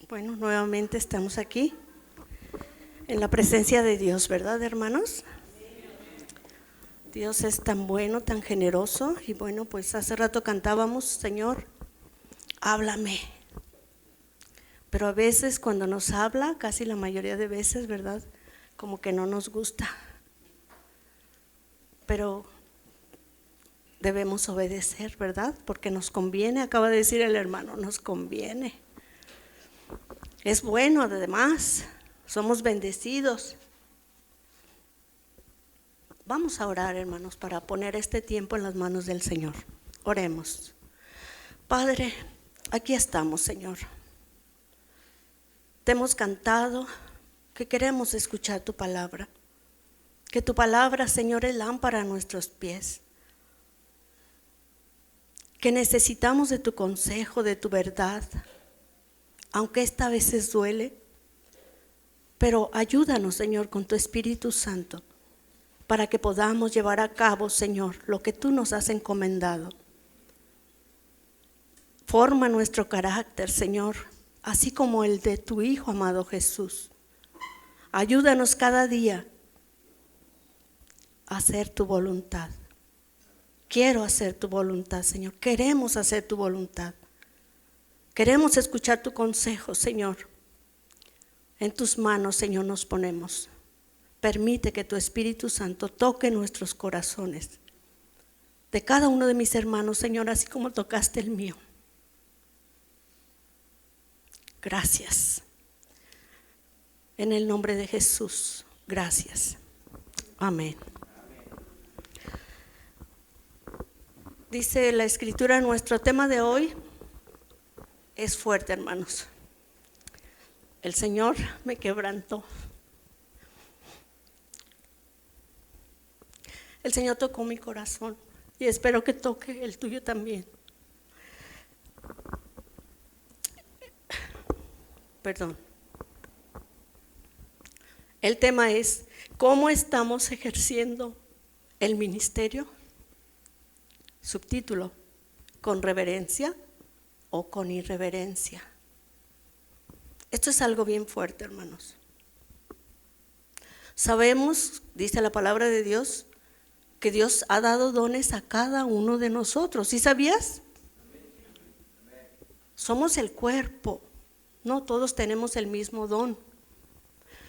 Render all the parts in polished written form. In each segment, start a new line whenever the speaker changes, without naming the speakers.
Bueno, nuevamente estamos aquí en la presencia de Dios, ¿verdad, hermanos? Dios es tan bueno, tan generoso. Y bueno, pues hace rato cantábamos, Señor, háblame. Pero a veces cuando nos habla, casi la mayoría de veces, ¿verdad? Como que no nos gusta. Pero debemos obedecer, ¿verdad? Porque nos conviene, acaba de decir el hermano, nos conviene. Es bueno, además, somos bendecidos. Vamos a orar, hermanos, para poner este tiempo en las manos del Señor. Oremos. Padre, aquí estamos, Señor. Te hemos cantado que queremos escuchar tu palabra. Que tu palabra, Señor, es lámpara a nuestros pies. Que necesitamos de tu consejo, de tu verdad. Aunque esta veces duele, pero ayúdanos, Señor, con tu Espíritu Santo, para que podamos llevar a cabo, Señor, lo que tú nos has encomendado. Forma nuestro carácter, Señor, así como el de tu Hijo amado Jesús. Ayúdanos cada día a hacer tu voluntad. Quiero hacer tu voluntad, Señor. Queremos hacer tu voluntad. Queremos escuchar tu consejo, Señor. En tus manos, Señor, nos ponemos. Permite que tu Espíritu Santo toque nuestros corazones. De cada uno de mis hermanos, Señor, así como tocaste el mío. Gracias. En el nombre de Jesús, gracias. Amén. Dice la Escritura, nuestro tema de hoy es fuerte, hermanos. El Señor me quebrantó. El Señor tocó mi corazón y espero que toque el tuyo también. Perdón. El tema es, ¿cómo estamos ejerciendo el ministerio? Subtítulo, ¿con reverencia o con irreverencia? Esto es algo bien fuerte, hermanos. Sabemos, dice la palabra de Dios, que Dios ha dado dones a cada uno de nosotros. ¿Sí sabías? Somos el cuerpo. No todos tenemos el mismo don.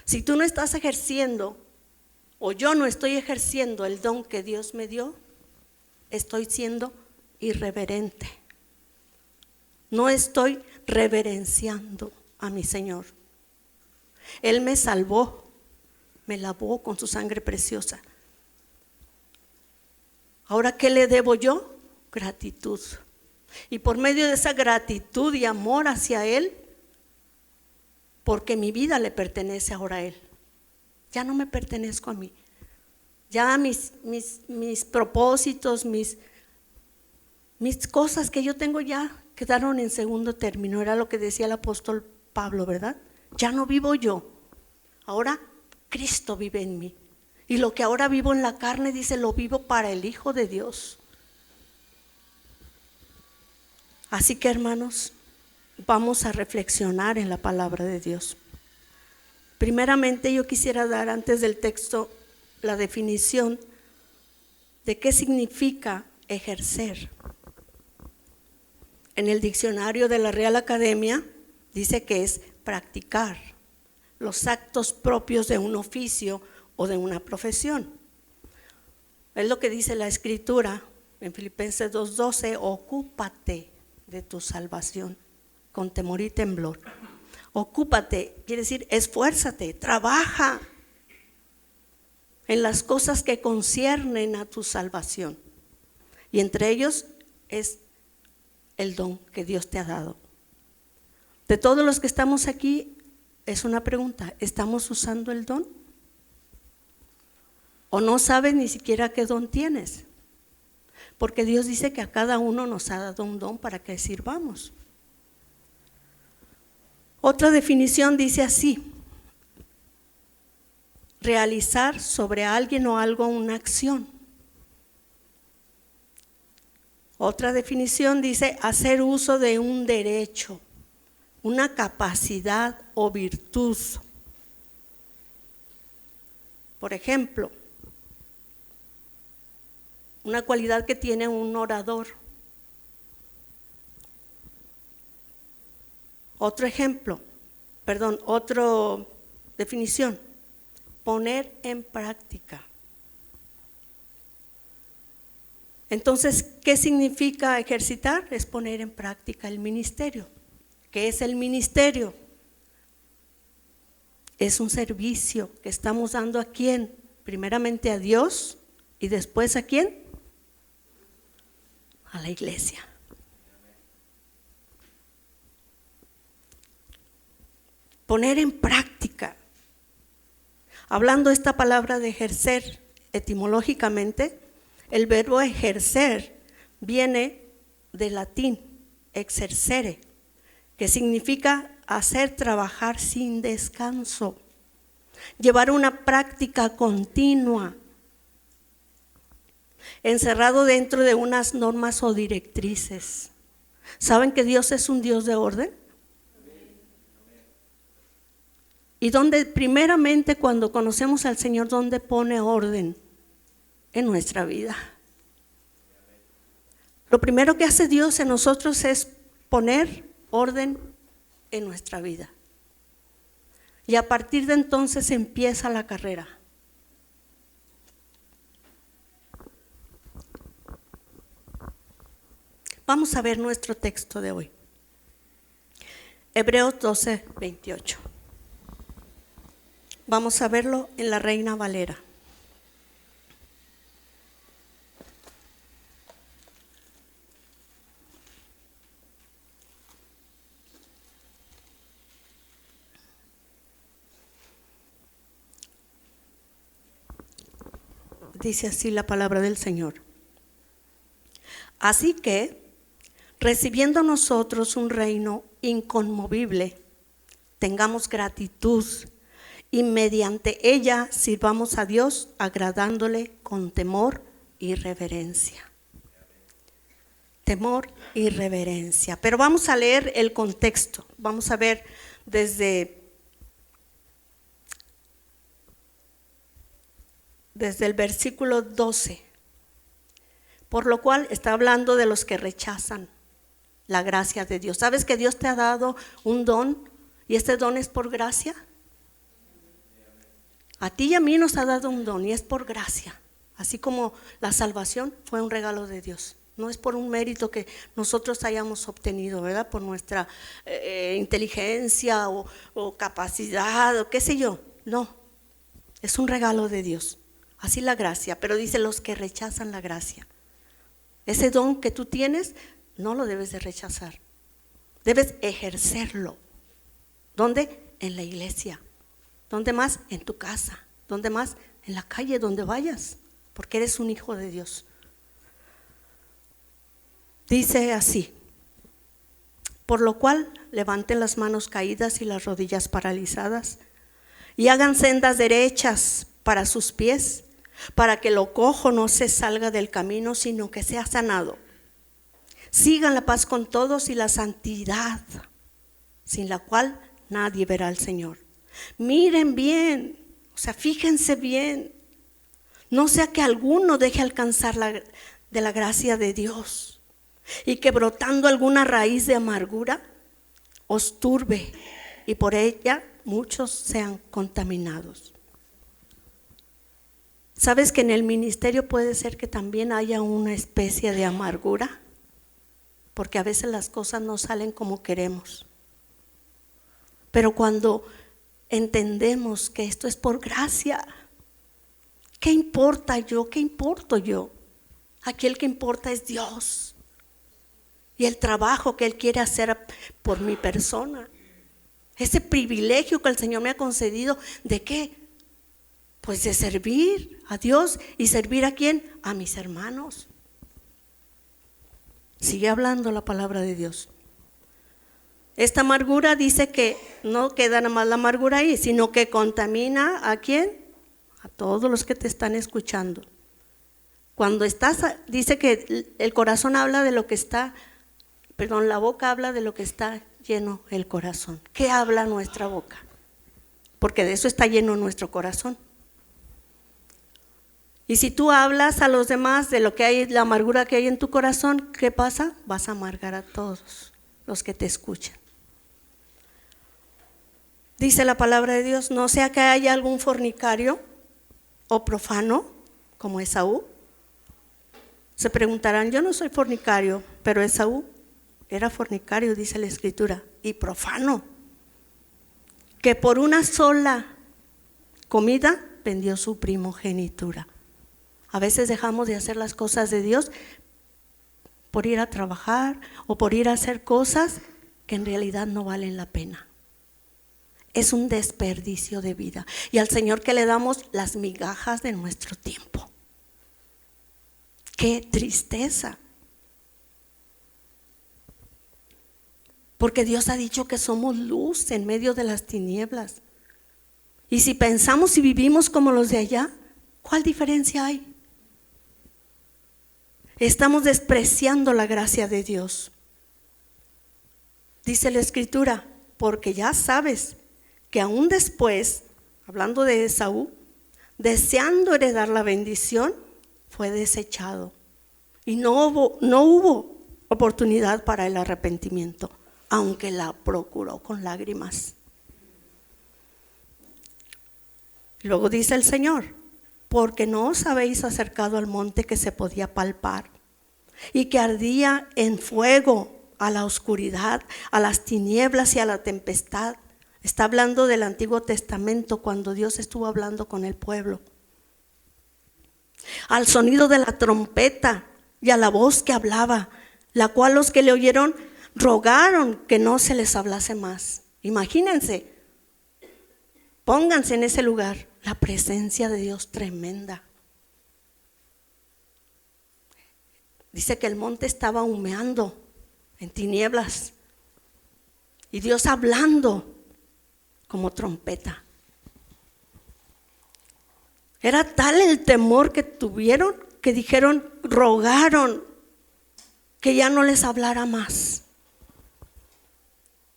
Si tú no estás ejerciendo, o yo no estoy ejerciendo el don que Dios me dio, estoy siendo irreverente. No estoy reverenciando a mi Señor. Él me salvó, me lavó con su sangre preciosa. Ahora, ¿qué le debo yo? Gratitud. Y por medio de esa gratitud y amor hacia Él, porque mi vida le pertenece ahora a Él. Ya no me pertenezco a mí. Ya mis propósitos, mis cosas que yo tengo ya quedaron en segundo término. Era lo que decía el apóstol Pablo, ¿verdad? Ya no vivo yo. Ahora Cristo vive en mí. Y lo que ahora vivo en la carne, dice, lo vivo para el Hijo de Dios. Así que, hermanos, vamos a reflexionar en la palabra de Dios. Primeramente, yo quisiera dar antes del texto la definición de qué significa ejercer. En el diccionario de la Real Academia dice que es practicar los actos propios de un oficio o de una profesión. Es lo que dice la Escritura en Filipenses 2:12, ocúpate de tu salvación con temor y temblor. Ocúpate, quiere decir esfuérzate, trabaja en las cosas que conciernen a tu salvación. Y entre ellos es el don que Dios te ha dado. De todos los que estamos aquí, es una pregunta, ¿estamos usando el don? ¿O no sabes ni siquiera qué don tienes? Porque Dios dice que a cada uno nos ha dado un don para que sirvamos. Otra definición dice así: realizar sobre alguien o algo una acción. Otra definición dice hacer uso de un derecho, una capacidad o virtud. Por ejemplo, una cualidad que tiene un orador. Otra definición, poner en práctica. Entonces, ¿qué significa ejercitar? Es poner en práctica el ministerio. ¿Qué es el ministerio? Es un servicio que estamos dando ¿a quién? Primeramente a Dios y después ¿a quién? A la iglesia. Poner en práctica. Hablando esta palabra de ejercer, etimológicamente, el verbo ejercer viene del latín exercere, que significa hacer trabajar sin descanso, llevar una práctica continua, encerrado dentro de unas normas o directrices. ¿Saben que Dios es un Dios de orden? Y donde primeramente cuando conocemos al Señor, ¿dónde pone orden? En nuestra vida. Lo primero que hace Dios en nosotros es poner orden en nuestra vida. Y a partir de entonces empieza la carrera. Vamos a ver nuestro texto de hoy. Hebreos 12, 28. Vamos a verlo en la Reina Valera. Dice así la palabra del Señor. Así que, recibiendo nosotros un reino inconmovible, tengamos gratitud y mediante ella sirvamos a Dios agradándole con temor y reverencia. Temor y reverencia. Pero vamos a leer el contexto. Vamos a ver desde el versículo 12. Por lo cual está hablando de los que rechazan la gracia de Dios. ¿Sabes que Dios te ha dado un don y este don es por gracia? A ti y a mí nos ha dado un don y es por gracia. Así como la salvación fue un regalo de Dios. No es por un mérito que nosotros hayamos obtenido, ¿verdad? Por nuestra inteligencia o capacidad o qué sé yo. No, es un regalo de Dios. Así la gracia, pero dice los que rechazan la gracia. Ese don que tú tienes no lo debes de rechazar. Debes ejercerlo. ¿Dónde? En la iglesia. ¿Dónde más? En tu casa. ¿Dónde más? En la calle, donde vayas, porque eres un hijo de Dios. Dice así: por lo cual levanten las manos caídas y las rodillas paralizadas y hagan sendas derechas para sus pies, para que lo cojo no se salga del camino, sino que sea sanado. Sigan la paz con todos y la santidad, sin la cual nadie verá al Señor. Miren bien, o sea, fíjense bien, no sea que alguno deje alcanzar de la gracia de Dios y que brotando alguna raíz de amargura os turbe y por ella muchos sean contaminados. ¿Sabes que en el ministerio puede ser que también haya una especie de amargura? Porque a veces las cosas no salen como queremos. Pero cuando entendemos que esto es por gracia, ¿qué importa yo? ¿Qué importo yo? Aquí el que importa es Dios y el trabajo que Él quiere hacer por mi persona. Ese privilegio que el Señor me ha concedido, ¿de qué? Pues de servir a Dios y servir ¿a quién? A mis hermanos. Sigue hablando la palabra de Dios. Esta amargura dice que no queda nada más la amargura ahí, sino que contamina ¿a quién? A todos los que te están escuchando. Cuando dice que el corazón habla de lo que está, la boca habla de lo que está lleno el corazón? ¿Qué habla nuestra boca? Porque de eso está lleno nuestro corazón. Y si tú hablas a los demás de lo que hay, la amargura que hay en tu corazón, ¿qué pasa? Vas a amargar a todos los que te escuchan. Dice la palabra de Dios, no sea que haya algún fornicario o profano como Esaú. Se preguntarán, yo no soy fornicario, pero Esaú era fornicario, dice la Escritura, y profano, que por una sola comida vendió su primogenitura. A veces dejamos de hacer las cosas de Dios por ir a trabajar o por ir a hacer cosas que en realidad no valen la pena. Es un desperdicio de vida. Y al Señor que le damos las migajas de nuestro tiempo. ¡Qué tristeza! Porque Dios ha dicho que somos luz en medio de las tinieblas. Y si pensamos y vivimos como los de allá, ¿cuál diferencia hay? Estamos despreciando la gracia de Dios. Dice la Escritura, porque ya sabes que aún después, hablando de Esaú, deseando heredar la bendición, fue desechado. Y no hubo oportunidad para el arrepentimiento, aunque la procuró con lágrimas. Luego dice el Señor, porque no os habéis acercado al monte que se podía palpar y que ardía en fuego, a la oscuridad, a las tinieblas y a la tempestad. Está hablando del Antiguo Testamento, cuando Dios estuvo hablando con el pueblo. Al sonido de la trompeta y a la voz que hablaba, la cual los que le oyeron rogaron que no se les hablase más. Imagínense, pónganse en ese lugar, la presencia de Dios tremenda. Dice que el monte estaba humeando en tinieblas y Dios hablando como trompeta. Era tal el temor que tuvieron que dijeron, rogaron que ya no les hablara más.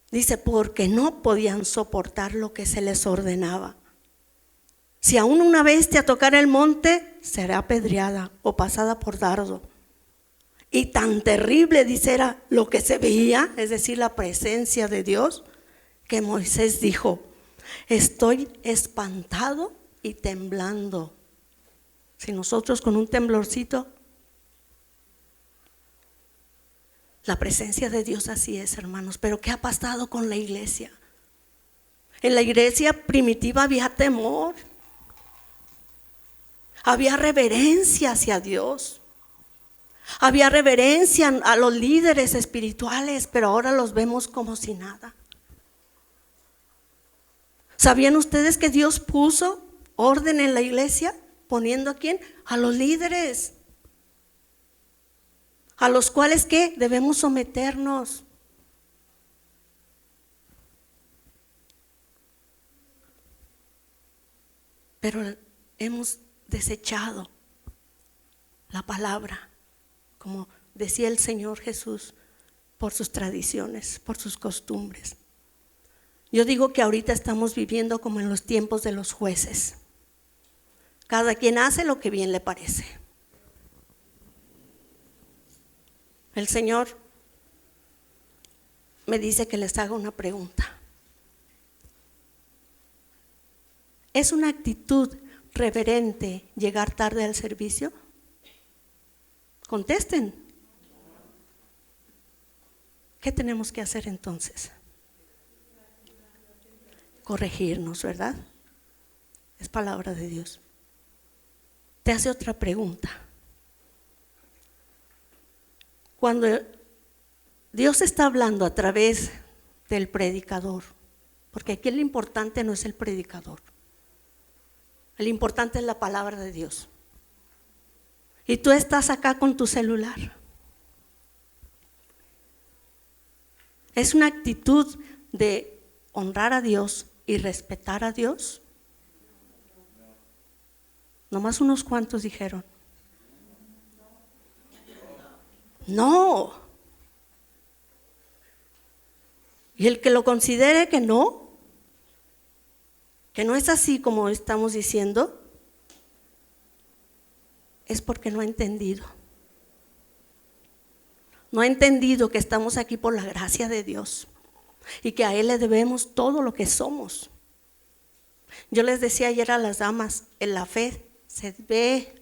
Dice, porque no podían soportar lo que se les ordenaba. Si aún una bestia tocara el monte, será apedreada o pasada por dardo. Y tan terrible, dice, era lo que se veía, es decir, la presencia de Dios, que Moisés dijo, estoy espantado y temblando. Si nosotros con un temblorcito, la presencia de Dios así es, hermanos. Pero ¿qué ha pasado con la iglesia? En la iglesia primitiva había temor, había reverencia hacia Dios, había reverencia a los líderes espirituales, pero ahora los vemos como si nada. ¿Sabían ustedes que Dios puso orden en la iglesia? ¿Poniendo a quién? A los líderes, a los cuales ¿qué? Debemos someternos. Pero hemos desechado la palabra, como decía el Señor Jesús, por sus tradiciones, por sus costumbres. Yo digo que ahorita estamos viviendo como en los tiempos de los jueces. Cada quien hace lo que bien le parece. El Señor me dice que les haga una pregunta. ¿Es una actitud reverente llegar tarde al servicio? Contesten. ¿Qué tenemos que hacer entonces? Corregirnos, ¿verdad? Es palabra de Dios. Te hace otra pregunta. Cuando Dios está hablando a través del predicador, porque aquí lo importante no es el predicador, lo importante es la palabra de Dios. Y tú estás acá con tu celular. ¿Es una actitud de honrar a Dios y respetar a Dios? Nomás unos cuantos dijeron. No. Y el que lo considere que no es así como estamos diciendo, es porque no ha entendido. No ha entendido que estamos aquí por la gracia de Dios y que a Él le debemos todo lo que somos. Yo les decía ayer a las damas, en la fe se ve.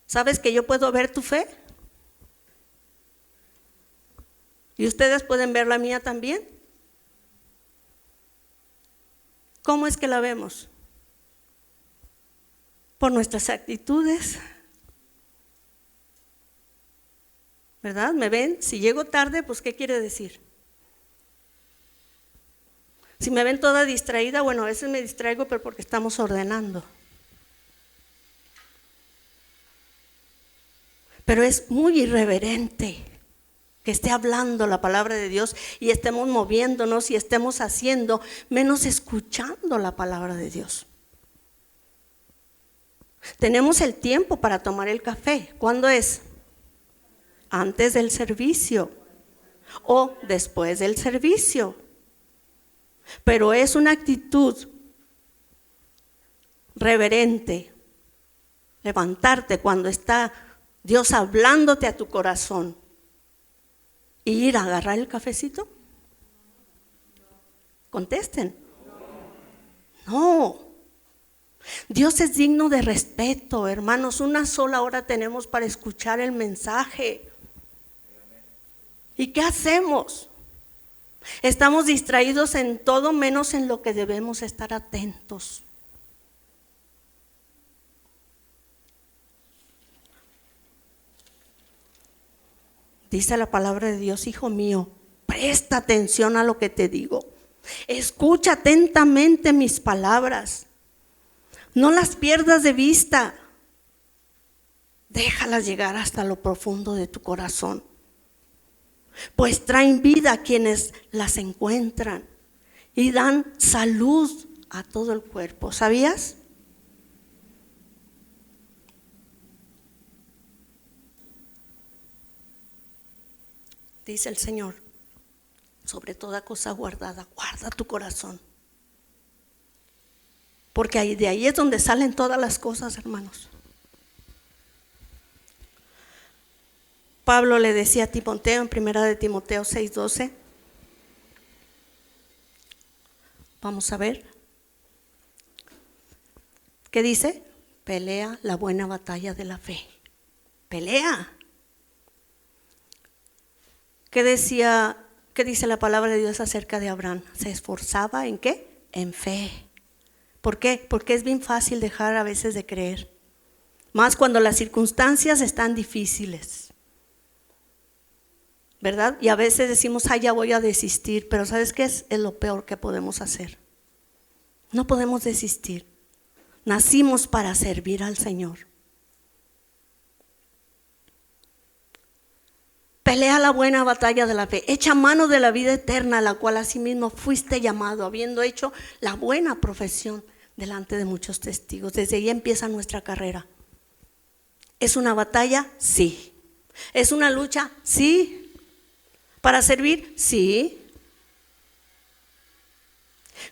¿Sabes que yo puedo ver tu fe? ¿Y ustedes pueden ver la mía también? ¿Cómo es que la vemos? Por nuestras actitudes. ¿Verdad? ¿Me ven? Si llego tarde, pues ¿qué quiere decir? Si me ven toda distraída, bueno, a veces me distraigo, pero porque estamos ordenando. Pero es muy irreverente que esté hablando la palabra de Dios y estemos moviéndonos y estemos haciendo, menos escuchando la palabra de Dios. Tenemos el tiempo para tomar el café. ¿Cuándo es? Antes del servicio o después del servicio. Pero es una actitud reverente levantarte cuando está Dios hablándote a tu corazón y ir a agarrar el cafecito. Contesten. No. Dios es digno de respeto, hermanos. Una sola hora tenemos para escuchar el mensaje. ¿Y qué hacemos? Estamos distraídos en todo menos en lo que debemos estar atentos. Dice la palabra de Dios, hijo mío, presta atención a lo que te digo. Escucha atentamente mis palabras. No las pierdas de vista. Déjalas llegar hasta lo profundo de tu corazón. Pues traen vida a quienes las encuentran y dan salud a todo el cuerpo. ¿Sabías? Dice el Señor, sobre toda cosa guardada, guarda tu corazón. Porque de ahí es donde salen todas las cosas, hermanos. Pablo le decía a Timoteo en 1 de Timoteo 6:12. Vamos a ver. ¿Qué dice? Pelea la buena batalla de la fe. Pelea. ¿Qué dice la palabra de Dios acerca de Abraham? ¿Se esforzaba en qué? En fe. ¿Por qué? Porque es bien fácil dejar a veces de creer. Más cuando las circunstancias están difíciles. ¿Verdad? Y a veces decimos, ya voy a desistir. Pero ¿sabes qué es lo peor que podemos hacer? No podemos desistir. Nacimos para servir al Señor. Pelea la buena batalla de la fe. Echa mano de la vida eterna, a la cual asimismo fuiste llamado, habiendo hecho la buena profesión delante de muchos testigos. Desde ahí empieza nuestra carrera. ¿Es una batalla? Sí. ¿Es una lucha? Sí. ¿Para servir? Sí.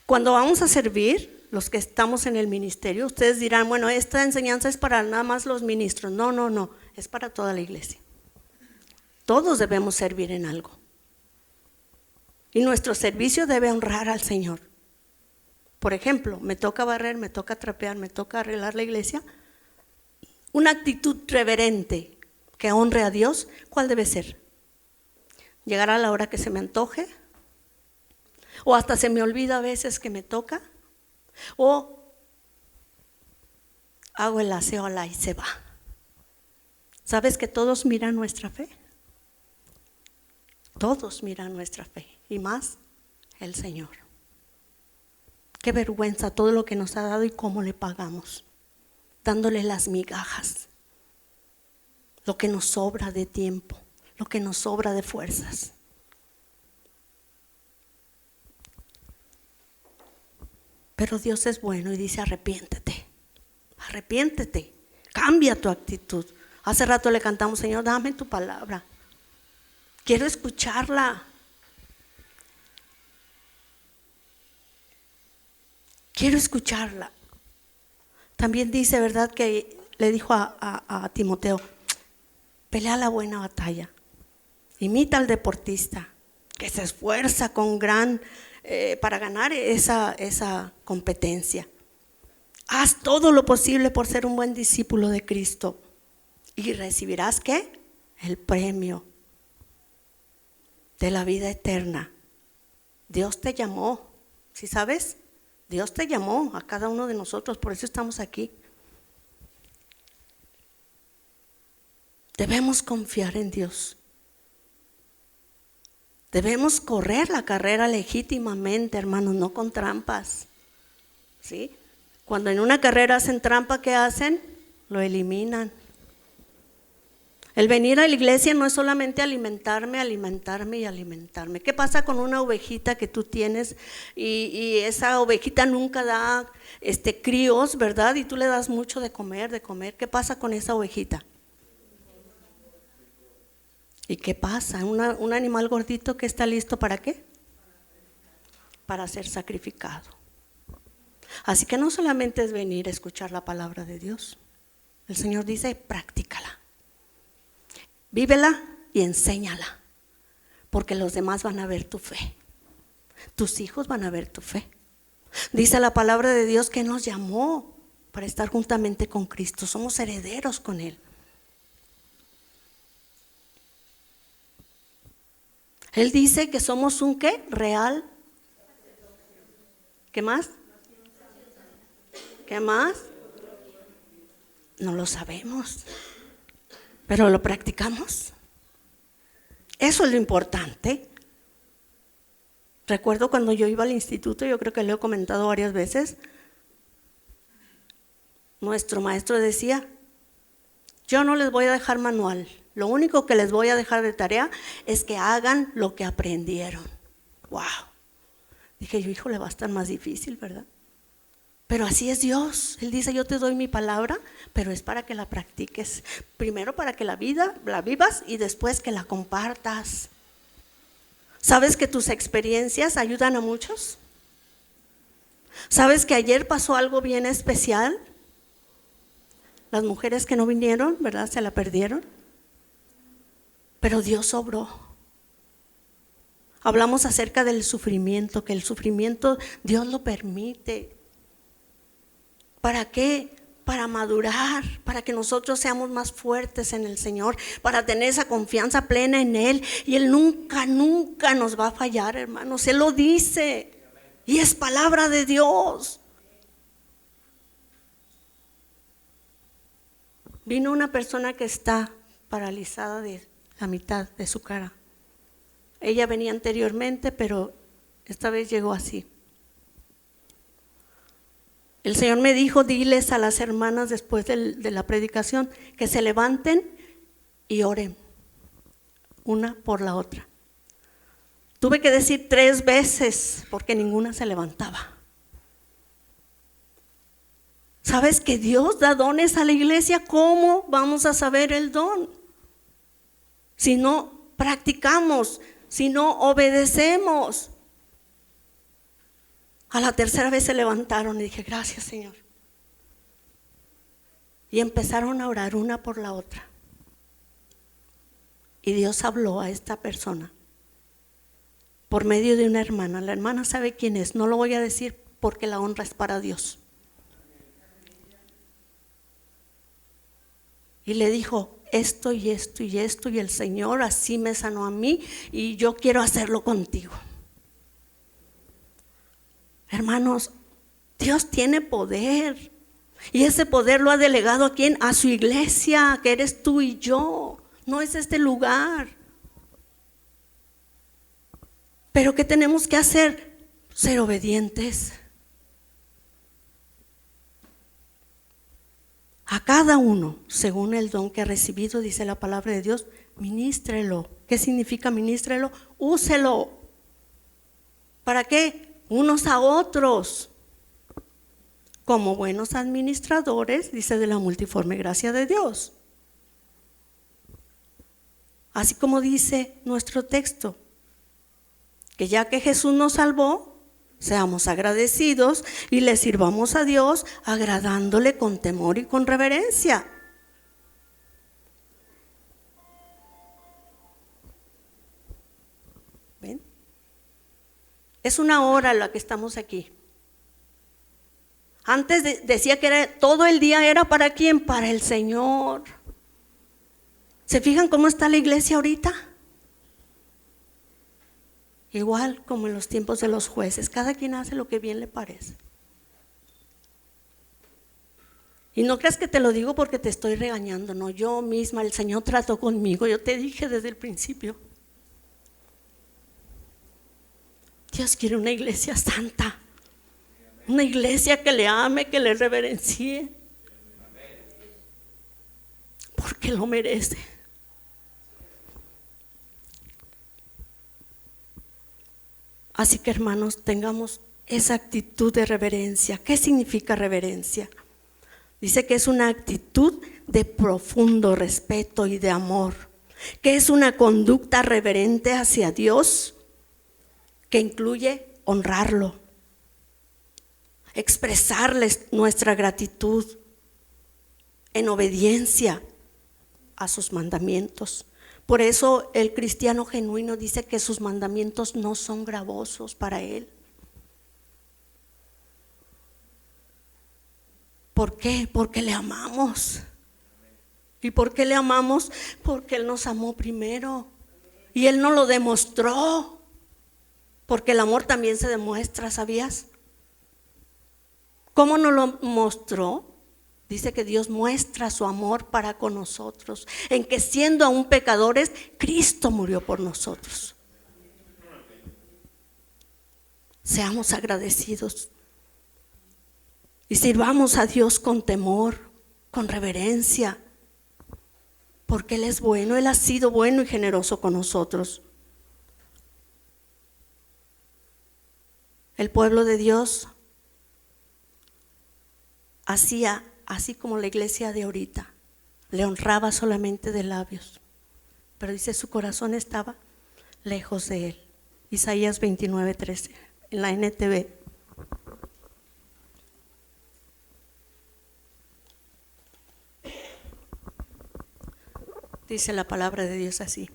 Cuando vamos a servir, los que estamos en el ministerio, ustedes dirán, bueno, esta enseñanza es para nada más los ministros. No, es para toda la iglesia. Todos debemos servir en algo. Y nuestro servicio debe honrar al Señor. Por ejemplo, me toca barrer, me toca trapear, me toca arreglar la iglesia. Una actitud reverente que honre a Dios, ¿cuál debe ser? Llegar a la hora que se me antoje, o hasta se me olvida a veces que me toca, o hago el aseo y se va. ¿Sabes que todos miran nuestra fe? Todos miran nuestra fe, y más el Señor. Qué vergüenza todo lo que nos ha dado y cómo le pagamos, dándole las migajas, lo que nos sobra de tiempo, lo que nos sobra de fuerzas. Pero Dios es bueno y dice arrepiéntete, cambia tu actitud. Hace rato le cantamos, Señor, dame tu palabra. Quiero escucharla. quiero escucharla. También dice, ¿verdad?, que le dijo a Timoteo: pelea la buena batalla, imita al deportista que se esfuerza con para ganar esa competencia. Haz todo lo posible por ser un buen discípulo de Cristo y recibirás, ¿qué? El premio de la vida eterna. Dios te llamó, ¿sí sabes? Dios te llamó a cada uno de nosotros, por eso estamos aquí. Debemos confiar en Dios. Debemos correr la carrera legítimamente, hermanos, no con trampas, ¿sí? Cuando en una carrera hacen trampa, ¿qué hacen? Lo eliminan. El venir a la iglesia no es solamente alimentarme. ¿Qué pasa con una ovejita que tú tienes y esa ovejita nunca da críos, ¿verdad? Y tú le das mucho de comer. ¿Qué pasa con esa ovejita? ¿Y qué pasa? Un animal gordito que está listo ¿para qué? Para ser sacrificado. Así que no solamente es venir a escuchar la palabra de Dios. El Señor dice: practícala, vívela y enséñala, porque los demás van a ver tu fe. Tus hijos van a ver tu fe. Dice la palabra de Dios que nos llamó para estar juntamente con Cristo. Somos herederos con Él. Él dice que somos un ¿qué? Real. ¿Qué más? ¿Qué más? No lo sabemos, pero lo practicamos. Eso es lo importante. Recuerdo cuando yo iba al instituto, yo creo que lo he comentado varias veces, nuestro maestro decía: yo no les voy a dejar manual, lo único que les voy a dejar de tarea es que hagan lo que aprendieron. ¡Wow! Dije yo, híjole, va a estar más difícil, ¿verdad? Pero así es Dios. Él dice: yo te doy mi palabra, pero es para que la practiques. Primero para que la vivas y después que la compartas. ¿Sabes que tus experiencias ayudan a muchos? ¿Sabes que ayer pasó algo bien especial? Las mujeres que no vinieron, ¿verdad? Se la perdieron. Pero Dios obró. Hablamos acerca del sufrimiento, que el sufrimiento Dios lo permite. ¿Para qué? Para madurar, para que nosotros seamos más fuertes en el Señor, para tener esa confianza plena en Él. Y Él nunca nos va a fallar, hermanos. Él lo dice y es palabra de Dios. Vino una persona que está paralizada de la mitad de su cara. Ella venía anteriormente, pero esta vez llegó así. El Señor me dijo: diles a las hermanas después de la predicación que se levanten y oren una por la otra. Tuve que decir 3 veces porque ninguna se levantaba. ¿Sabes que Dios da dones a la iglesia? ¿Cómo vamos a saber el don? Si no practicamos, si no obedecemos. A la 3.ª vez se levantaron y dije: gracias, Señor. Y empezaron a orar una por la otra. Y Dios habló a esta persona por medio de una hermana. La hermana sabe quién es, no lo voy a decir porque la honra es para Dios. Y le dijo: esto y esto y esto, y el Señor así me sanó a mí y yo quiero hacerlo contigo. Hermanos, Dios tiene poder y ese poder lo ha delegado ¿a quién? A su iglesia, que eres tú y yo. No es este lugar. Pero ¿qué tenemos que hacer? Ser obedientes. A cada uno, según el don que ha recibido, dice la palabra de Dios, ministrelo. ¿Qué significa ministrelo? Úselo. ¿Para qué? Unos a otros, como buenos administradores, dice, de la multiforme gracia de Dios. Así como dice nuestro texto, que ya que Jesús nos salvó, Seamos agradecidos y le sirvamos a Dios agradándole con temor y con reverencia. ¿Ven? Es una hora la que estamos aquí. Antes decía que todo el día era ¿para quién? Para el Señor. ¿Se fijan cómo está la iglesia ahorita? Igual como en los tiempos de los jueces, cada quien hace lo que bien le parece. Y no creas que te lo digo porque te estoy regañando, no, yo misma, el Señor trató conmigo, yo te dije desde el principio. Dios quiere una iglesia santa, una iglesia que le ame, que le reverencie, porque lo merece. Así que hermanos, tengamos esa actitud de reverencia. ¿Qué significa reverencia? Dice que es una actitud de profundo respeto y de amor, que es una conducta reverente hacia Dios, que incluye honrarlo, expresarles nuestra gratitud en obediencia a sus mandamientos. Por eso el cristiano genuino dice que sus mandamientos no son gravosos para él. ¿Por qué? Porque le amamos. ¿Y por qué le amamos? Porque Él nos amó primero y Él nos lo demostró. Porque el amor también se demuestra, ¿sabías? ¿Cómo nos lo mostró? Dice que Dios muestra su amor para con nosotros, en que siendo aún pecadores, Cristo murió por nosotros. Seamos agradecidos y sirvamos a Dios con temor, con reverencia, porque Él es bueno, Él ha sido bueno y generoso con nosotros. El pueblo de Dios hacía así como la iglesia de ahorita, le honraba solamente de labios, pero dice su corazón estaba lejos de Él. Isaías 29:13, en la NTV. Dice la palabra de Dios así: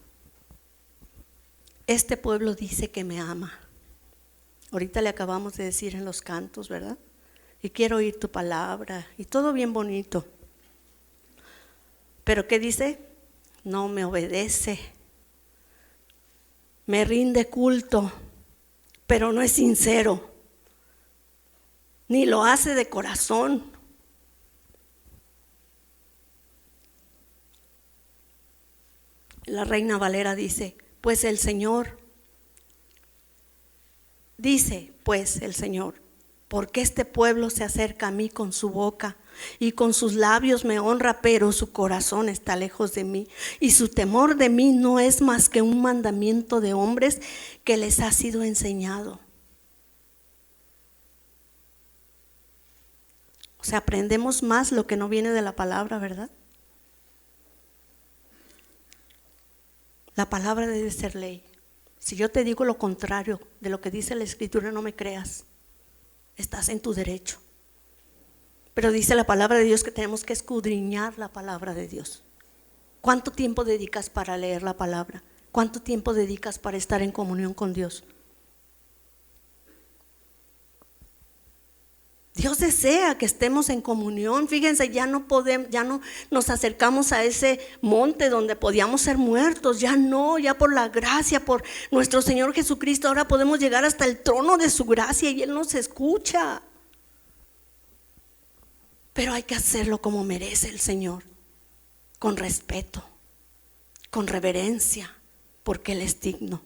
este pueblo dice que me ama. Ahorita le acabamos de decir en los cantos, ¿verdad? Y quiero oír tu palabra, y todo bien bonito. Pero ¿qué dice? No me obedece, me rinde culto, pero no es sincero, ni lo hace de corazón. La Reina Valera dice, pues el Señor, porque este pueblo se acerca a mí con su boca y con sus labios me honra, pero su corazón está lejos de mí y su temor de mí no es más que un mandamiento de hombres que les ha sido enseñado. O sea, aprendemos más lo que no viene de la palabra, ¿verdad? La palabra debe ser ley. Si yo te digo lo contrario de lo que dice la Escritura, no me creas. Estás en tu derecho. Pero dice la palabra de Dios que tenemos que escudriñar la palabra de Dios. ¿Cuánto tiempo dedicas para leer la palabra? ¿Cuánto tiempo dedicas para estar en comunión con Dios? Dios desea que estemos en comunión. Fíjense, ya no nos acercamos a ese monte donde podíamos ser muertos. Ya no, ya por la gracia, por nuestro Señor Jesucristo, ahora podemos llegar hasta el trono de su gracia y Él nos escucha. Pero hay que hacerlo como merece el Señor, con respeto, con reverencia, porque Él es digno.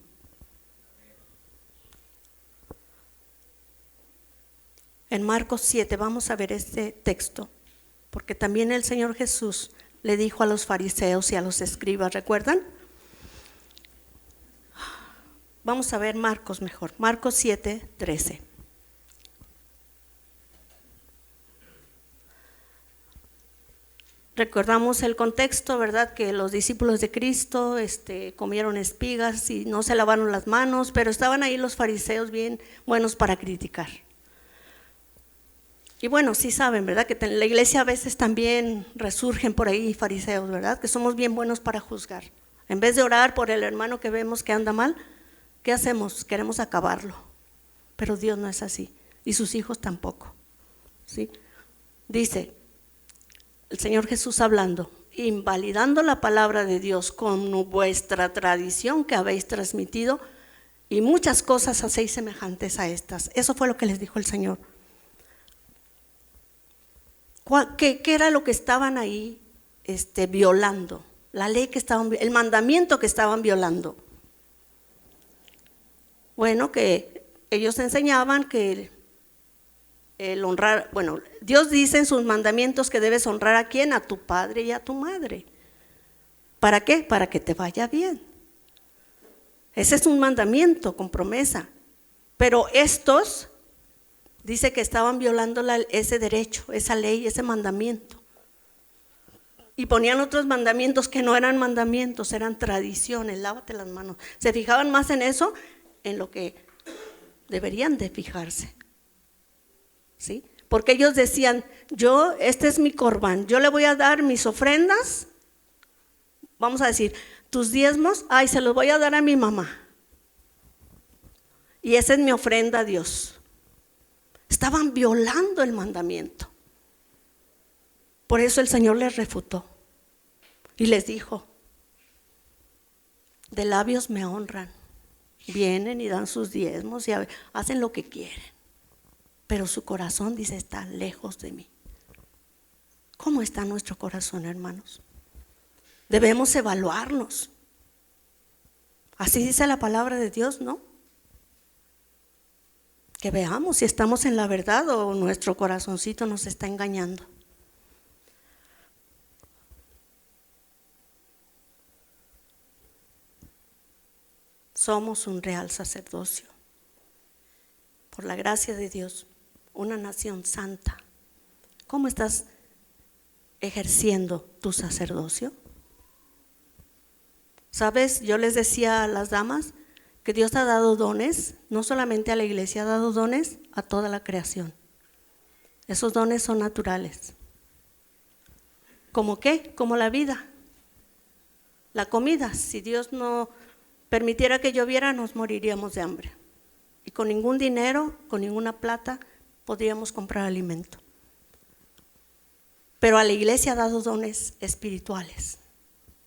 En Marcos 7 vamos a ver este texto, porque también el Señor Jesús le dijo a los fariseos y a los escribas, ¿recuerdan? Vamos a ver Marcos mejor, Marcos 7:13. recordamos el contexto, ¿verdad? Que los discípulos de Cristo comieron espigas y no se lavaron las manos, pero estaban ahí los fariseos bien buenos para criticar. Y bueno, sí saben, ¿verdad? Que en la iglesia a veces también resurgen por ahí fariseos, ¿verdad? Que somos bien buenos para juzgar. En vez de orar por el hermano que vemos que anda mal, ¿qué hacemos? Queremos acabarlo. Pero Dios no es así, y sus hijos tampoco, ¿sí? Dice el Señor Jesús hablando: invalidando la palabra de Dios con vuestra tradición que habéis transmitido, y muchas cosas hacéis semejantes a estas. Eso fue lo que les dijo el Señor. ¿Qué era lo que estaban ahí violando? La ley que estaban, el mandamiento que estaban violando. Bueno, que ellos enseñaban que el honrar, bueno, Dios dice en sus mandamientos que debes honrar ¿a quién? A tu padre y a tu madre. ¿Para qué? Para que te vaya bien. Ese es un mandamiento con promesa. Pero estos, dice que estaban violando ese derecho, esa ley, ese mandamiento. Y ponían otros mandamientos que no eran mandamientos, eran tradiciones: lávate las manos. Se fijaban más en eso, en lo que deberían de fijarse. ¿Sí? Porque ellos decían: este es mi corbán, yo le voy a dar mis ofrendas, vamos a decir, tus diezmos, se los voy a dar a mi mamá. Y esa es mi ofrenda a Dios. Estaban violando el mandamiento. Por eso el Señor les refutó y les dijo: de labios me honran, vienen y dan sus diezmos y hacen lo que quieren, pero su corazón, dice, está lejos de mí. ¿Cómo está nuestro corazón, hermanos? Debemos evaluarnos. Así dice la palabra de Dios, ¿no? Que veamos si estamos en la verdad o nuestro corazoncito nos está engañando. Somos un real sacerdocio, por la gracia de Dios, una nación santa. ¿Cómo estás ejerciendo tu sacerdocio? ¿Sabes? Yo les decía a las damas que Dios ha dado dones, no solamente a la iglesia, ha dado dones a toda la creación. Esos dones son naturales. ¿Cómo qué? Como la vida, la comida. Si Dios no permitiera que lloviera, nos moriríamos de hambre. Y con ningún dinero, con ninguna plata, podríamos comprar alimento. Pero a la iglesia ha dado dones espirituales,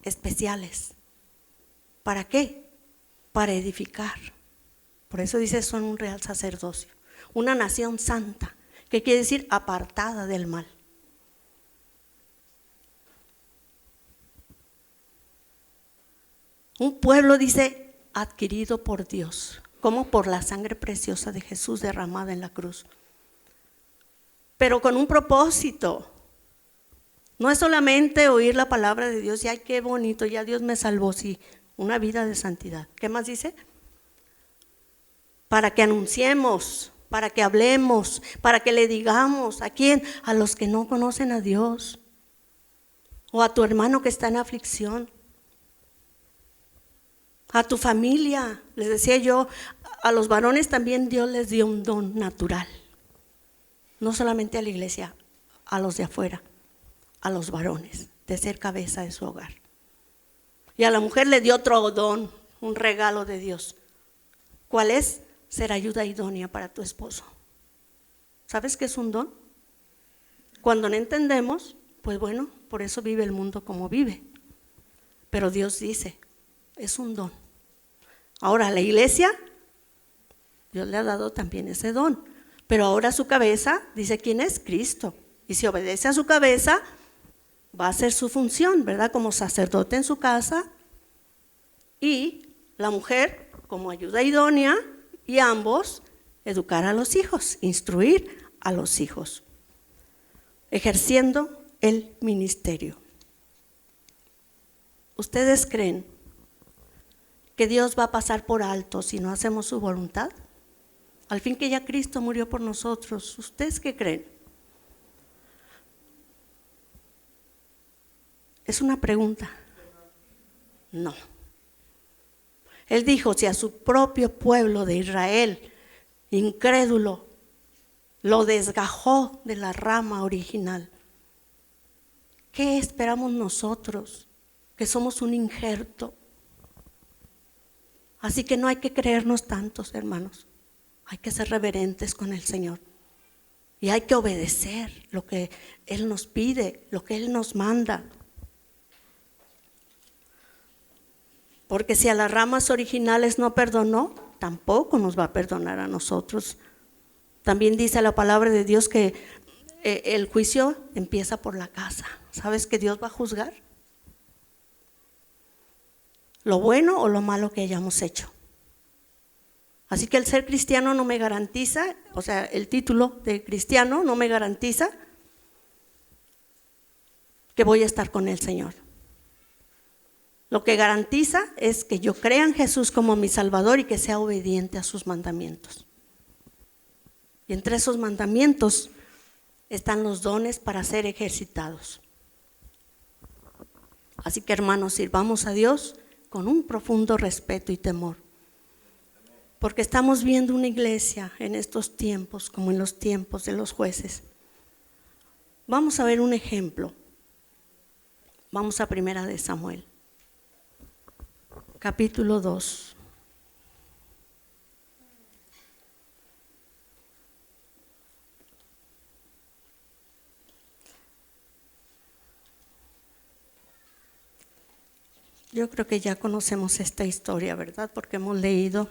especiales. ¿Para qué? Para edificar. Por eso dice: son un real sacerdocio, una nación santa, que quiere decir apartada del mal. Un pueblo, dice, adquirido por Dios, como por la sangre preciosa de Jesús derramada en la cruz. Pero con un propósito. No es solamente oír la palabra de Dios y ¡ay, qué bonito! Ya Dios me salvó, sí. Una vida de santidad. ¿Qué más dice? Para que anunciemos, para que hablemos, para que le digamos. ¿A quién? A los que no conocen a Dios. O a tu hermano que está en aflicción. A tu familia. Les decía yo, a los varones también Dios les dio un don natural. No solamente a la iglesia, a los de afuera, a los varones, de ser cabeza de su hogar. Y a la mujer le dio otro don, un regalo de Dios. ¿Cuál es? Ser ayuda idónea para tu esposo. ¿Sabes qué es un don? Cuando no entendemos, pues bueno, por eso vive el mundo como vive. Pero Dios dice, es un don. Ahora a la iglesia, Dios le ha dado también ese don. Pero ahora su cabeza, dice, ¿quién es? Cristo. Y si obedece a su cabeza, va a ser su función, ¿verdad? Como sacerdote en su casa, y la mujer como ayuda idónea, y ambos educar a los hijos, instruir a los hijos, ejerciendo el ministerio. ¿Ustedes creen que Dios va a pasar por alto si no hacemos su voluntad? Al fin que ya Cristo murió por nosotros, ¿ustedes qué creen? Es una pregunta. No. Él dijo, si a su propio pueblo de Israel, incrédulo, lo desgajó de la rama original, ¿qué esperamos nosotros? Que somos un injerto. Así que no hay que creernos tantos, hermanos. Hay que ser reverentes con el Señor. Y hay que obedecer lo que Él nos pide, lo que Él nos manda. Porque si a las ramas originales no perdonó, tampoco nos va a perdonar a nosotros. También dice la palabra de Dios que el juicio empieza por la casa. ¿Sabes que Dios va a juzgar? Lo bueno o lo malo que hayamos hecho. Así que el ser cristiano no me garantiza, o sea, el título de cristiano no me garantiza que voy a estar con el Señor. Lo que garantiza es que yo crea en Jesús como mi Salvador y que sea obediente a sus mandamientos. Y entre esos mandamientos están los dones para ser ejercitados. Así que, hermanos, sirvamos a Dios con un profundo respeto y temor. Porque estamos viendo una iglesia en estos tiempos, como en los tiempos de los jueces. Vamos a ver un ejemplo. Vamos a 1 de Samuel, capítulo 2. Yo creo que ya conocemos esta historia, ¿verdad? Porque hemos leído,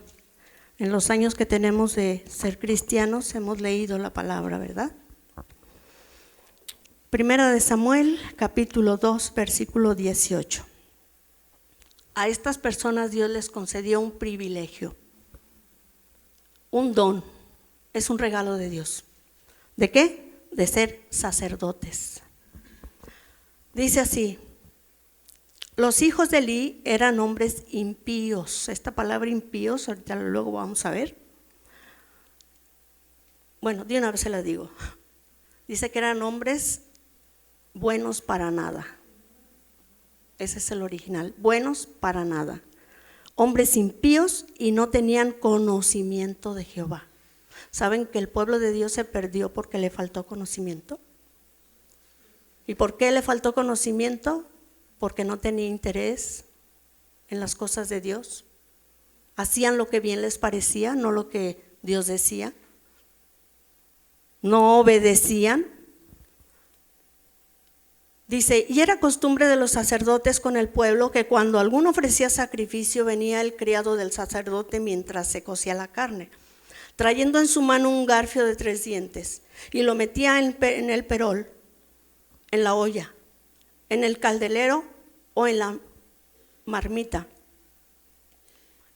en los años que tenemos de ser cristianos, hemos leído la palabra, ¿verdad? 1 de Samuel, capítulo 2, versículo 18. A estas personas Dios les concedió un privilegio, un don, es un regalo de Dios. ¿De qué? De ser sacerdotes. Dice así: los hijos de Elí eran hombres impíos. Esta palabra impíos, ahorita luego vamos a ver. Bueno, de una vez se la digo. Dice que eran hombres buenos para nada. Ese es el original, buenos para nada. Hombres impíos y no tenían conocimiento de Jehová. ¿Saben que el pueblo de Dios se perdió porque le faltó conocimiento? ¿Y por qué le faltó conocimiento? Porque no tenía interés en las cosas de Dios. Hacían lo que bien les parecía, no lo que Dios decía. No obedecían. Dice, y era costumbre de los sacerdotes con el pueblo que cuando alguno ofrecía sacrificio venía el criado del sacerdote mientras se cocía la carne, trayendo en su mano un garfio de 3 dientes, y lo metía en el perol, en la olla, en el caldelero o en la marmita.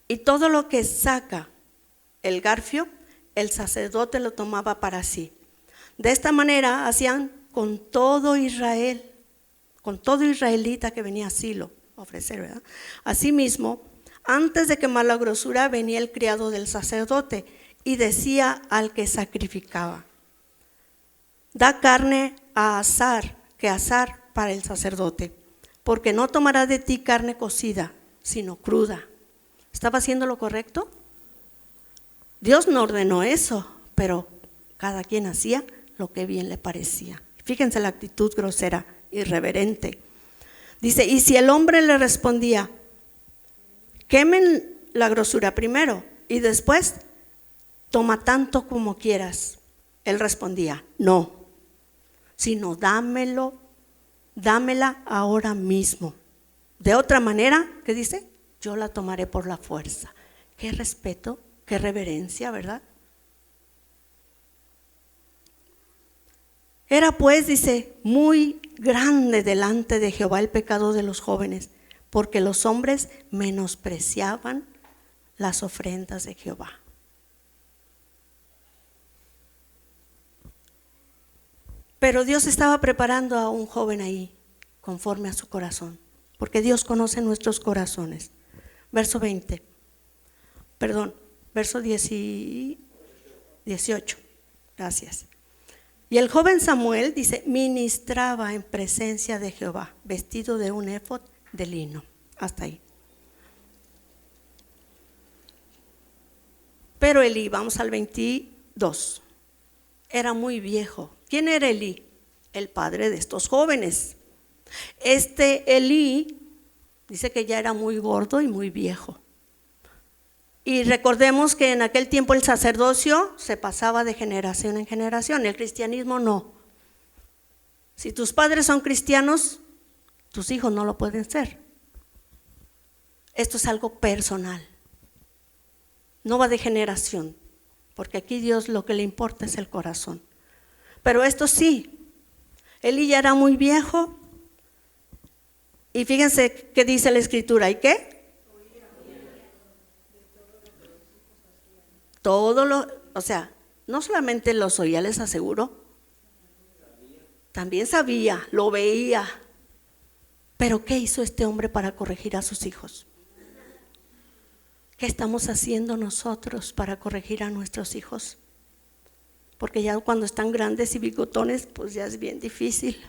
Y todo lo que saca el garfio, el sacerdote lo tomaba para sí. De esta manera hacían con todo Israel, con todo israelita que venía a Silo a ofrecer, ¿verdad? Asimismo, antes de quemar la grosura venía el criado del sacerdote y decía al que sacrificaba: da carne a asar, que asar para el sacerdote, porque no tomará de ti carne cocida, sino cruda. ¿Estaba haciendo lo correcto? Dios no ordenó eso, pero cada quien hacía lo que bien le parecía. Fíjense la actitud grosera, irreverente. Dice, y si el hombre le respondía, quemen la grosura primero y después toma tanto como quieras, él respondía, no, sino dámela ahora mismo. De otra manera, ¿qué dice? Yo la tomaré por la fuerza. Qué respeto, qué reverencia, ¿verdad? Era pues, dice, muy grande delante de Jehová el pecado de los jóvenes, porque los hombres menospreciaban las ofrendas de Jehová. Pero Dios estaba preparando a un joven ahí, conforme a su corazón, porque Dios conoce nuestros corazones. Verso 18. Gracias. Y el joven Samuel, dice, ministraba en presencia de Jehová, vestido de un éfod de lino. Hasta ahí. Pero Elí, vamos al 22, era muy viejo. ¿Quién era Elí? El padre de estos jóvenes. Este Elí dice que ya era muy gordo y muy viejo. Y recordemos que en aquel tiempo el sacerdocio se pasaba de generación en generación, el cristianismo no. Si tus padres son cristianos, tus hijos no lo pueden ser. Esto es algo personal, no va de generación, porque aquí Dios lo que le importa es el corazón. Pero esto sí, Elí ya era muy viejo y fíjense qué dice la escritura, ¿y qué? O sea, no solamente los oía, les aseguro, también sabía, lo veía. Pero ¿qué hizo este hombre para corregir a sus hijos? ¿Qué estamos haciendo nosotros para corregir a nuestros hijos? Porque ya cuando están grandes y bigotones, pues ya es bien difícil.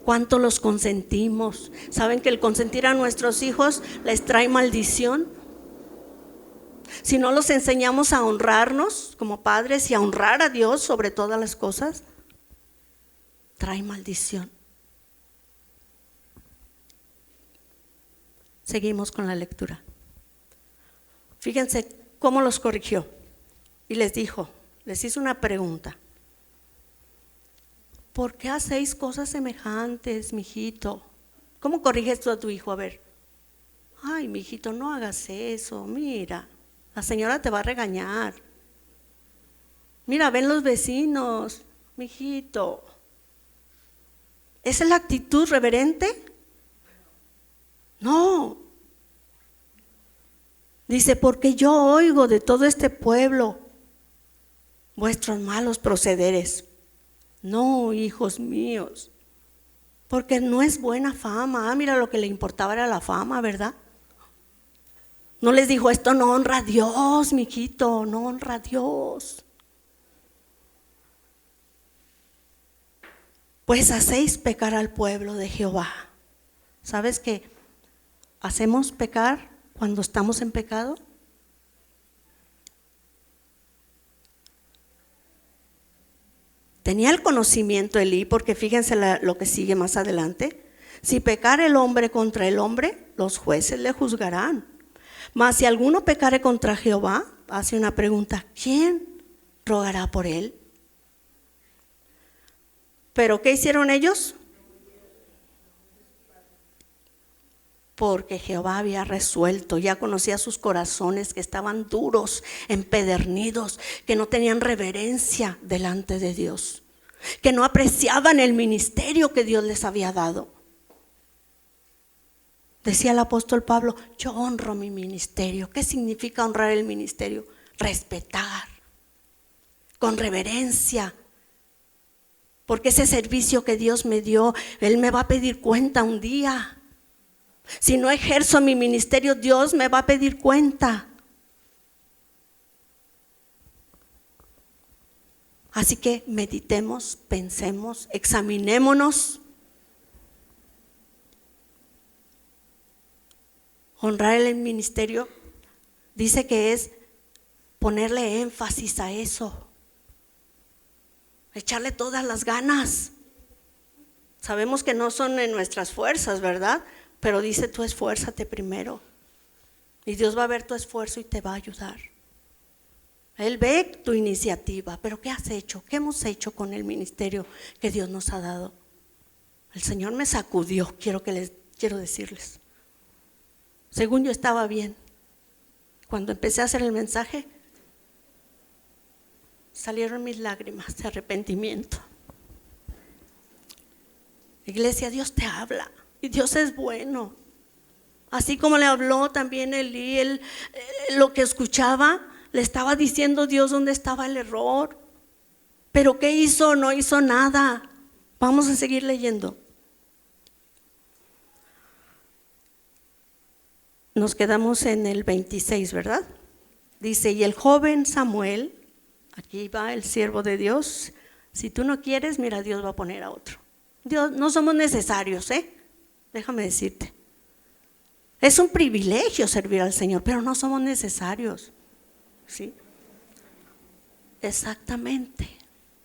¿Cuánto los consentimos? ¿Saben que el consentir a nuestros hijos les trae maldición? Si no los enseñamos a honrarnos como padres y a honrar a Dios sobre todas las cosas, trae maldición. Seguimos con la lectura. Fíjense cómo los corrigió y les dijo, les hizo una pregunta. ¿Por qué hacéis cosas semejantes, mijito? ¿Cómo corriges tú a tu hijo? A ver, ay, mijito, no hagas eso, mira, la señora te va a regañar. Mira, ven los vecinos, mijito. ¿Esa es la actitud reverente? No. Dice, porque yo oigo de todo este pueblo vuestros malos procederes. No, hijos míos, porque no es buena fama. Mira, lo que le importaba era la fama, ¿verdad? No les dijo, esto no honra a Dios, mijito, no honra a Dios. Pues hacéis pecar al pueblo de Jehová. ¿Sabes qué? ¿Hacemos pecar cuando estamos en pecado? Tenía el conocimiento Elí, porque fíjense lo que sigue más adelante. Si pecare el hombre contra el hombre, los jueces le juzgarán. Mas si alguno pecare contra Jehová, hace una pregunta, ¿quién rogará por él? ¿Pero qué hicieron ellos? Porque Jehová había resuelto, ya conocía sus corazones que estaban duros, empedernidos, que no tenían reverencia delante de Dios, que no apreciaban el ministerio que Dios les había dado. Decía el apóstol Pablo, yo honro mi ministerio. ¿Qué significa honrar el ministerio? Respetar, con reverencia, porque ese servicio que Dios me dio, Él me va a pedir cuenta un día. Si no ejerzo mi ministerio, Dios me va a pedir cuenta. Así que meditemos, pensemos, examinémonos. Honrar el ministerio dice que es ponerle énfasis a eso, echarle todas las ganas. Sabemos que no son en nuestras fuerzas, ¿verdad? Pero dice, tú esfuérzate primero y Dios va a ver tu esfuerzo y te va a ayudar. Él ve tu iniciativa, pero ¿qué has hecho? ¿Qué hemos hecho con el ministerio que Dios nos ha dado? El Señor me sacudió, quiero decirles. Según yo estaba bien, cuando empecé a hacer el mensaje, salieron mis lágrimas de arrepentimiento. Iglesia, Dios te habla y Dios es bueno. Así como le habló también Elí, lo que escuchaba, le estaba diciendo Dios dónde estaba el error. Pero ¿qué hizo? No hizo nada. Vamos a seguir leyendo. Nos quedamos en el 26, ¿verdad? Dice, y el joven Samuel aquí va el siervo de Dios. Si tú no quieres, mira, Dios va a poner a otro. Dios, no somos necesarios, déjame decirte. Es un privilegio servir al Señor, pero no somos necesarios, ¿sí? Exactamente,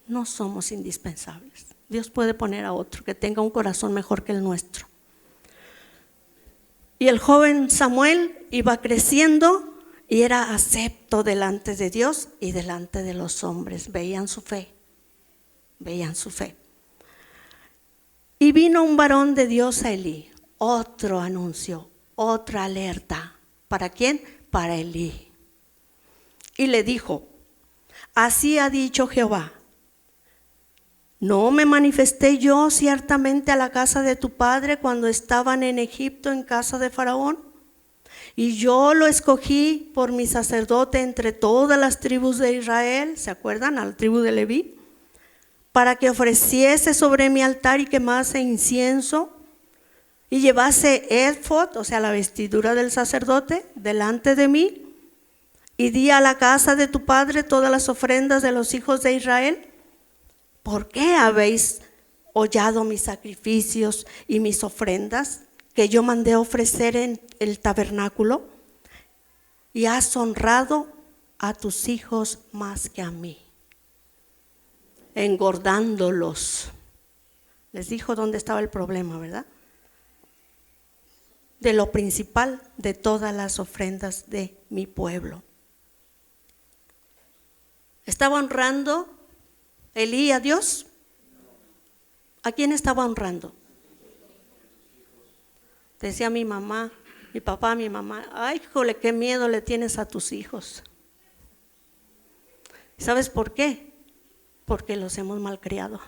no somos indispensables. Dios puede poner a otro que tenga un corazón mejor que el nuestro. Y el joven Samuel iba creciendo y era acepto delante de Dios y delante de los hombres. Veían su fe. Y vino un varón de Dios a Elí. Otro anuncio, otra alerta. ¿Para quién? Para Elí. Y le dijo: así ha dicho Jehová: ¿no me manifesté yo ciertamente a la casa de tu padre cuando estaban en Egipto en casa de Faraón? Y yo lo escogí por mi sacerdote entre todas las tribus de Israel, ¿se acuerdan? A la tribu de Leví, para que ofreciese sobre mi altar y quemase incienso y llevase éfod, o sea, la vestidura del sacerdote, delante de mí. Y di a la casa de tu padre todas las ofrendas de los hijos de Israel. ¿Por qué habéis hollado mis sacrificios y mis ofrendas que yo mandé ofrecer en el tabernáculo? Y has honrado a tus hijos más que a mí, engordándolos. Les dijo dónde estaba el problema, ¿verdad? De lo principal de todas las ofrendas de mi pueblo. ¿Estaba honrando Elí a Dios? ¿A quién estaba honrando? Decía mi mamá, mi papá, mi mamá: ay, jole, qué miedo le tienes a tus hijos. ¿Sabes por qué? Porque los hemos malcriado.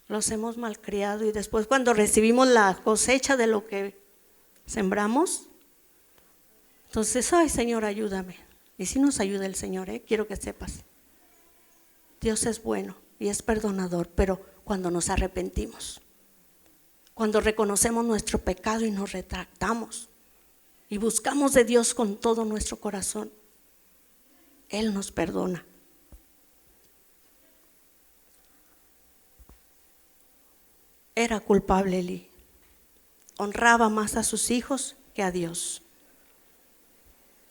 Los hemos malcriado y después cuando recibimos la cosecha de lo que sembramos, entonces, ay, Señor, ayúdame. Y si nos ayuda el Señor, quiero que sepas, Dios es bueno y es perdonador, pero cuando nos arrepentimos, cuando reconocemos nuestro pecado y nos retractamos y buscamos de Dios con todo nuestro corazón, Él nos perdona. Era culpable Elí, honraba más a sus hijos que a Dios.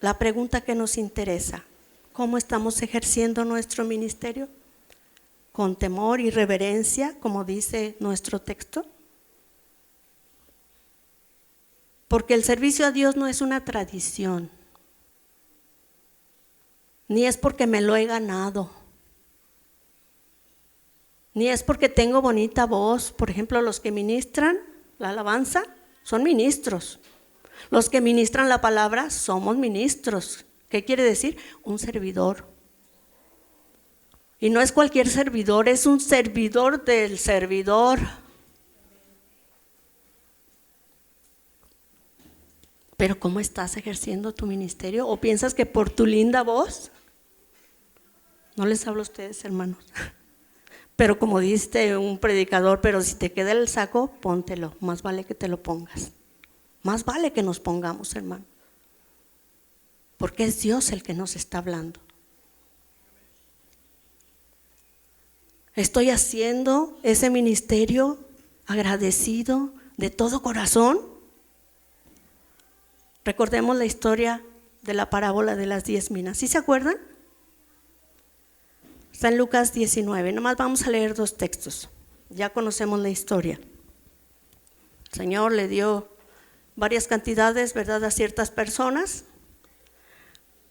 La pregunta que nos interesa: ¿cómo estamos ejerciendo nuestro ministerio? ¿Con temor y reverencia, como dice nuestro texto? Porque el servicio a Dios no es una tradición, ni es porque me lo he ganado, ni es porque tengo bonita voz. Por ejemplo, los que ministran la alabanza son ministros. Los que ministran la palabra somos ministros. ¿Qué quiere decir? Un servidor. Y no es cualquier servidor, es un servidor del servidor. Pero ¿cómo estás ejerciendo tu ministerio? ¿O piensas que por tu linda voz? No les hablo a ustedes, hermanos. Pero como dice un predicador: pero si te queda el saco, póntelo. Más vale que te lo pongas. Más vale que nos pongamos, hermano, porque es Dios el que nos está hablando. ¿Estoy haciendo ese ministerio agradecido de todo corazón? Recordemos la historia de la parábola de las 10 minas. ¿Sí se acuerdan? Está en Lucas 19. Nomás vamos a leer 2 textos. Ya conocemos la historia. El Señor le dio varias cantidades, ¿verdad?, a ciertas personas.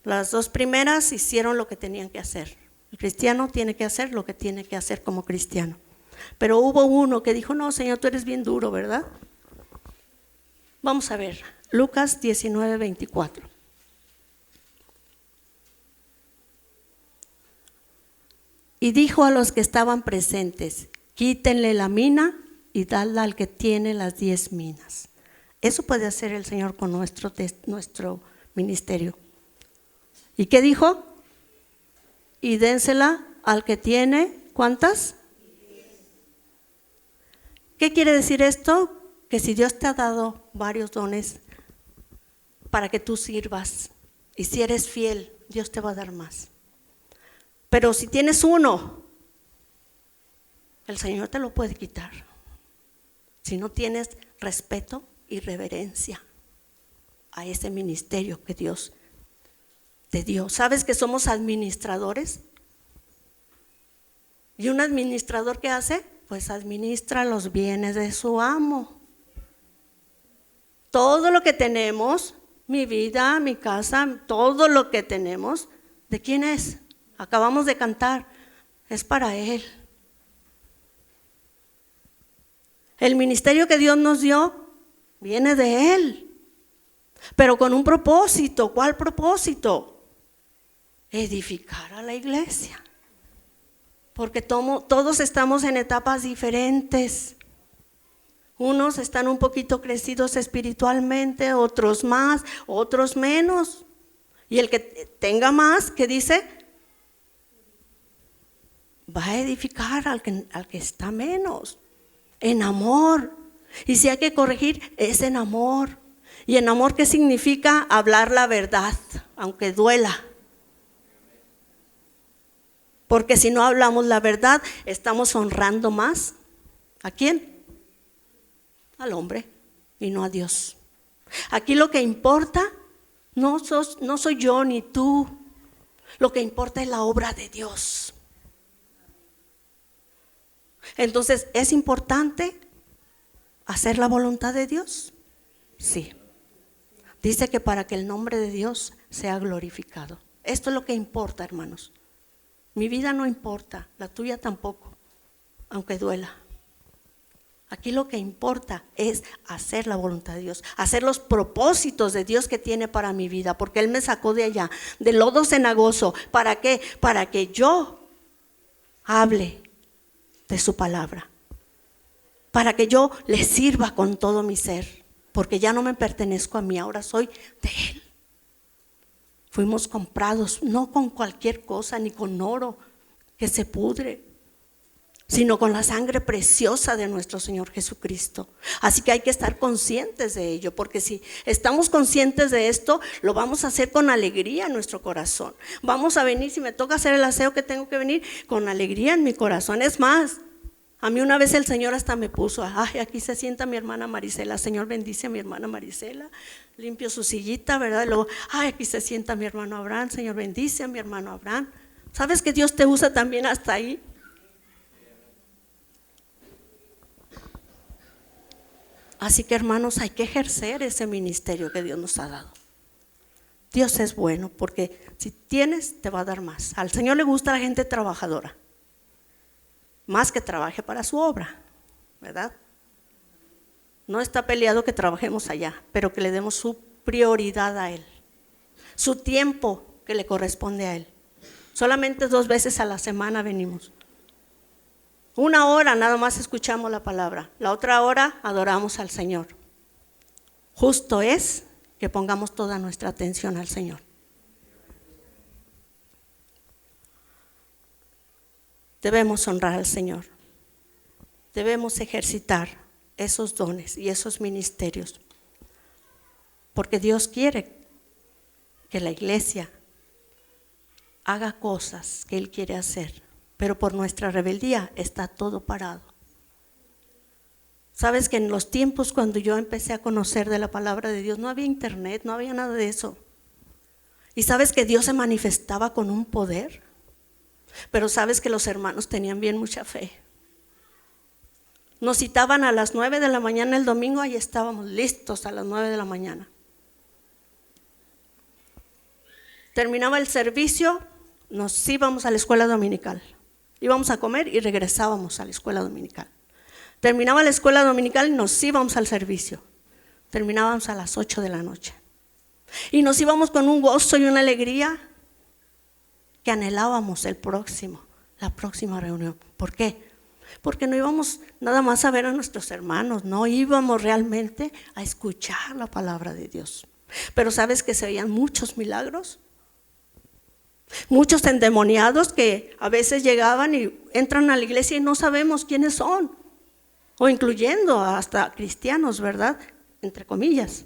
Las 2 primeras hicieron lo que tenían que hacer. El cristiano tiene que hacer lo que tiene que hacer como cristiano. Pero hubo uno que dijo: no, Señor, tú eres bien duro, ¿verdad? Vamos a ver, Lucas 19, 24. Y dijo a los que estaban presentes: quítenle la mina y dadla al que tiene las 10 minas. Eso puede hacer el Señor con nuestro ministerio. ¿Y qué dijo? Y dénsela al que tiene, ¿cuántas? ¿Qué quiere decir esto? Que si Dios te ha dado varios dones para que tú sirvas, y si eres fiel, Dios te va a dar más. Pero si tienes uno, el Señor te lo puede quitar. Si no tienes respeto y reverencia a ese ministerio que Dios te dio. ¿Sabes que somos administradores? ¿Y un administrador qué hace? Pues administra los bienes de su amo. Todo lo que tenemos, mi vida, mi casa, todo lo que tenemos, ¿de quién es? Acabamos de cantar, es para Él. El ministerio que Dios nos dio viene de Él, pero con un propósito. ¿Cuál propósito? Edificar a la iglesia. Porque todos estamos en etapas diferentes. Unos están un poquito crecidos espiritualmente, otros más, otros menos. Y el que tenga más, ¿qué dice? Va a edificar al que está menos, en amor. Y si hay que corregir, es en amor. ¿Y en amor qué significa? Hablar la verdad, aunque duela. Porque si no hablamos la verdad, estamos honrando más. ¿A quién? Al hombre y no a Dios. Aquí lo que importa no soy yo ni tú. Lo que importa es la obra de Dios. Entonces, ¿es importante hacer la voluntad de Dios? Sí. Dice que para que el nombre de Dios sea glorificado. Esto es lo que importa, hermanos. Mi vida no importa, la tuya tampoco, aunque duela. Aquí lo que importa es hacer la voluntad de Dios, hacer los propósitos de Dios que tiene para mi vida, porque Él me sacó de allá, del lodo cenagoso. ¿Para qué? Para que yo hable de su palabra, para que yo le sirva con todo mi ser, porque ya no me pertenezco a mí, ahora soy de Él. Fuimos comprados no con cualquier cosa, ni con oro que se pudre, sino con la sangre preciosa de nuestro Señor Jesucristo. Así que hay que estar conscientes de ello, porque si estamos conscientes de esto, lo vamos a hacer con alegría en nuestro corazón. Vamos a venir, si me toca hacer el aseo que tengo que venir, con alegría en mi corazón. Es más, a mí una vez el Señor hasta me puso, ay, aquí se sienta mi hermana Marisela, Señor bendice a mi hermana Marisela, limpio su sillita, ¿verdad? Y luego, ay, aquí se sienta mi hermano Abraham, Señor bendice a mi hermano Abraham. ¿Sabes que Dios te usa también hasta ahí? Así que, hermanos, hay que ejercer ese ministerio que Dios nos ha dado. Dios es bueno, porque si tienes, te va a dar más. Al Señor le gusta la gente trabajadora, más que trabaje para su obra, ¿verdad? No está peleado que trabajemos allá, pero que le demos su prioridad a Él, su tiempo que le corresponde a Él. Solamente 2 veces a la semana venimos. 1 hora nada más escuchamos la palabra, la otra hora adoramos al Señor. Justo es que pongamos toda nuestra atención al Señor. Debemos honrar al Señor. Debemos ejercitar esos dones y esos ministerios. Porque Dios quiere que la iglesia haga cosas que Él quiere hacer. Pero por nuestra rebeldía está todo parado. Sabes que en los tiempos cuando yo empecé a conocer de la palabra de Dios, no había internet, no había nada de eso. Y sabes que Dios se manifestaba con un poder. Pero sabes que los hermanos tenían bien mucha fe. Nos citaban a las 9 de la mañana el domingo, ahí estábamos listos a las 9 de la mañana. Terminaba el servicio, nos íbamos a la escuela dominical. Íbamos a comer y regresábamos a la escuela dominical. Terminaba la escuela dominical y nos íbamos al servicio. Terminábamos a las 8 de la noche. Y nos íbamos con un gozo y una alegría que anhelábamos la próxima reunión. ¿Por qué? Porque no íbamos nada más a ver a nuestros hermanos, no íbamos realmente a escuchar la palabra de Dios. Pero ¿sabes que se veían muchos milagros? Muchos endemoniados que a veces llegaban y entran a la iglesia y no sabemos quiénes son, o incluyendo hasta cristianos, ¿verdad? Entre comillas.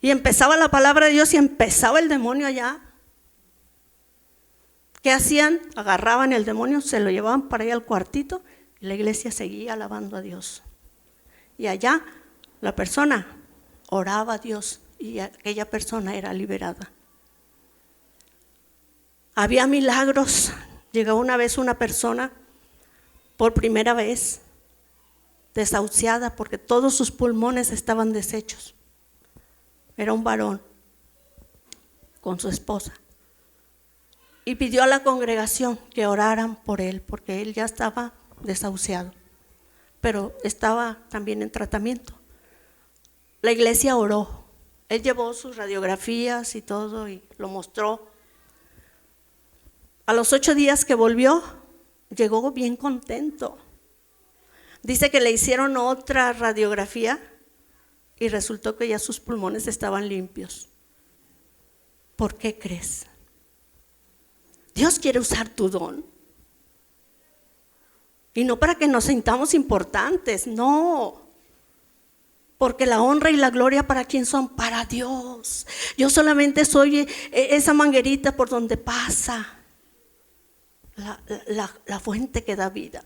Y empezaba la palabra de Dios y empezaba el demonio allá. ¿Qué hacían? Agarraban el demonio, se lo llevaban para allá al cuartito y la iglesia seguía alabando a Dios. Y allá la persona oraba a Dios y aquella persona era liberada. Había milagros. Llegó una vez una persona, por primera vez, desahuciada porque todos sus pulmones estaban deshechos. Era un varón con su esposa. Y pidió a la congregación que oraran por él, porque él ya estaba desahuciado, pero estaba también en tratamiento. La iglesia oró. Él llevó sus radiografías y todo y lo mostró. A los 8 días que volvió, llegó bien contento. Dice que le hicieron otra radiografía y resultó que ya sus pulmones estaban limpios. ¿Por qué crees? Dios quiere usar tu don. Y no para que nos sintamos importantes, no. Porque la honra y la gloria, ¿para quién son? Para Dios. Yo solamente soy esa manguerita por donde pasa la fuente que da vida.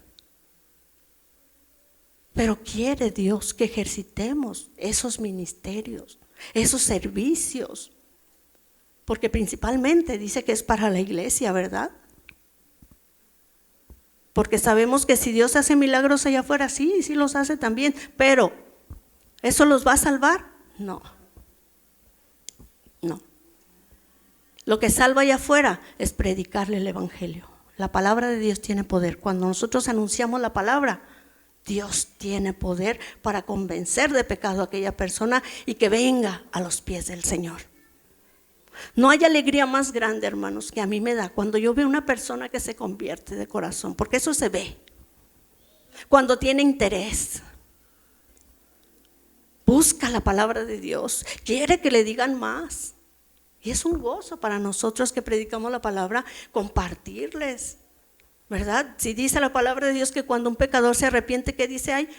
Pero quiere Dios que ejercitemos esos ministerios, esos servicios. Porque principalmente dice que es para la iglesia, ¿verdad? Porque sabemos que si Dios hace milagros allá afuera, sí los hace también. Pero, ¿eso los va a salvar? No. Lo que salva allá afuera es predicarle el evangelio. La palabra de Dios tiene poder. Cuando nosotros anunciamos la palabra, Dios tiene poder para convencer de pecado a aquella persona y que venga a los pies del Señor. No hay alegría más grande, hermanos, que a mí me da cuando yo veo una persona que se convierte de corazón, porque eso se ve. Cuando tiene interés, busca la palabra de Dios, quiere que le digan más. Y es un gozo para nosotros que predicamos la palabra, compartirles, ¿verdad? Si dice la palabra de Dios que cuando un pecador se arrepiente, ¿qué dice? Hay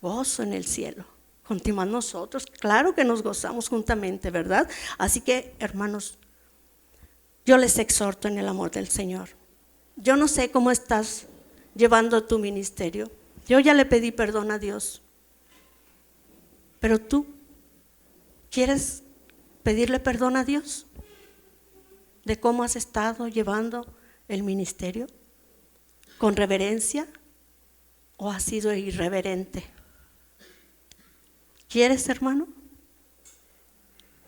gozo en el cielo. Continuamos nosotros, claro que nos gozamos juntamente, ¿verdad? Así que, hermanos, yo les exhorto en el amor del Señor. Yo no sé cómo estás llevando tu ministerio. Yo ya le pedí perdón a Dios. Pero tú, ¿quieres pedirle perdón a Dios de cómo has estado llevando el ministerio? ¿Con reverencia o has sido irreverente? ¿Quieres, hermano?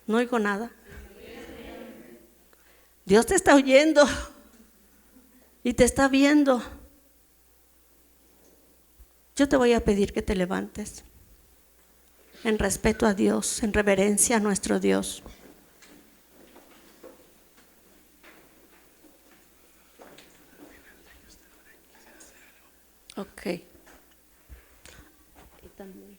No oigo nada. Dios te está oyendo y te está viendo. Yo te voy a pedir que te levantes en respeto a Dios, en reverencia a nuestro Dios. Ok. Y también.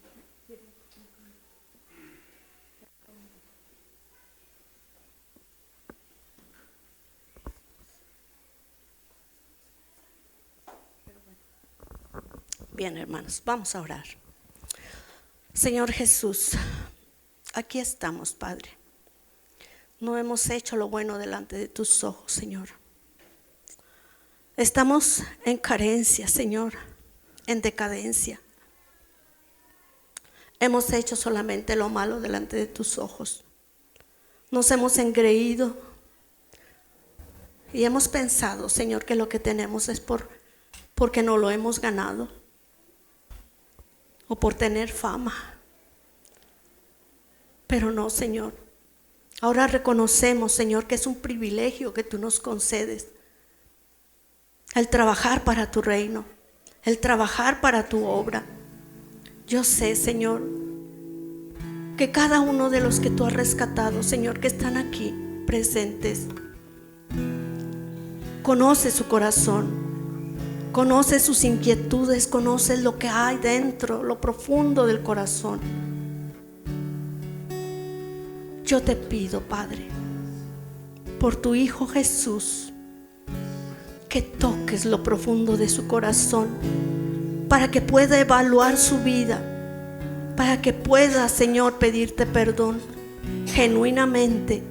Bien, hermanos, vamos a orar. Señor Jesús, aquí estamos, Padre. No hemos hecho lo bueno delante de tus ojos, Señor. Estamos en carencia, Señor, en decadencia. Hemos hecho solamente lo malo delante de tus ojos. Nos hemos engreído y hemos pensado, Señor, que lo que tenemos es porque no lo hemos ganado o por tener fama. Pero no, Señor. Ahora reconocemos, Señor, que es un privilegio que tú nos concedes. El trabajar para tu reino, el trabajar para tu obra. Yo sé, Señor, que cada uno de los que tú has rescatado, Señor, que están aquí presentes, conoce su corazón, conoce sus inquietudes, conoce lo que hay dentro, lo profundo del corazón. Yo te pido, Padre, por tu Hijo Jesús, que toques lo profundo de su corazón para que pueda evaluar su vida, para que pueda, Señor, pedirte perdón genuinamente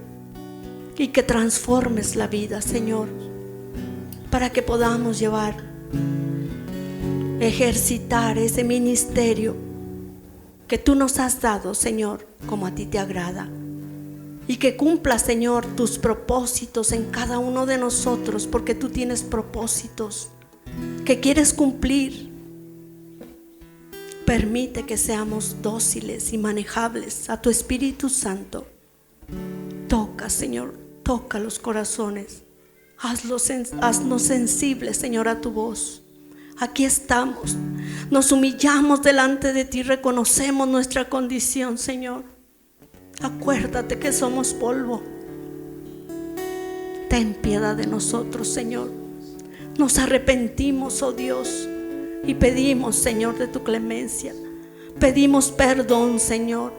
y que transformes la vida, Señor, para que podamos ejercitar ese ministerio que tú nos has dado, Señor, como a ti te agrada. Y que cumpla, Señor, tus propósitos en cada uno de nosotros, porque tú tienes propósitos que quieres cumplir. Permite que seamos dóciles y manejables a tu Espíritu Santo. Toca, Señor, toca los corazones. Haznos sensibles, Señor, a tu voz. Aquí estamos, nos humillamos delante de ti, reconocemos nuestra condición, Señor. Acuérdate que somos polvo. Ten piedad de nosotros, Señor. Nos arrepentimos, oh Dios, y pedimos, Señor, de tu clemencia. Pedimos perdón, Señor.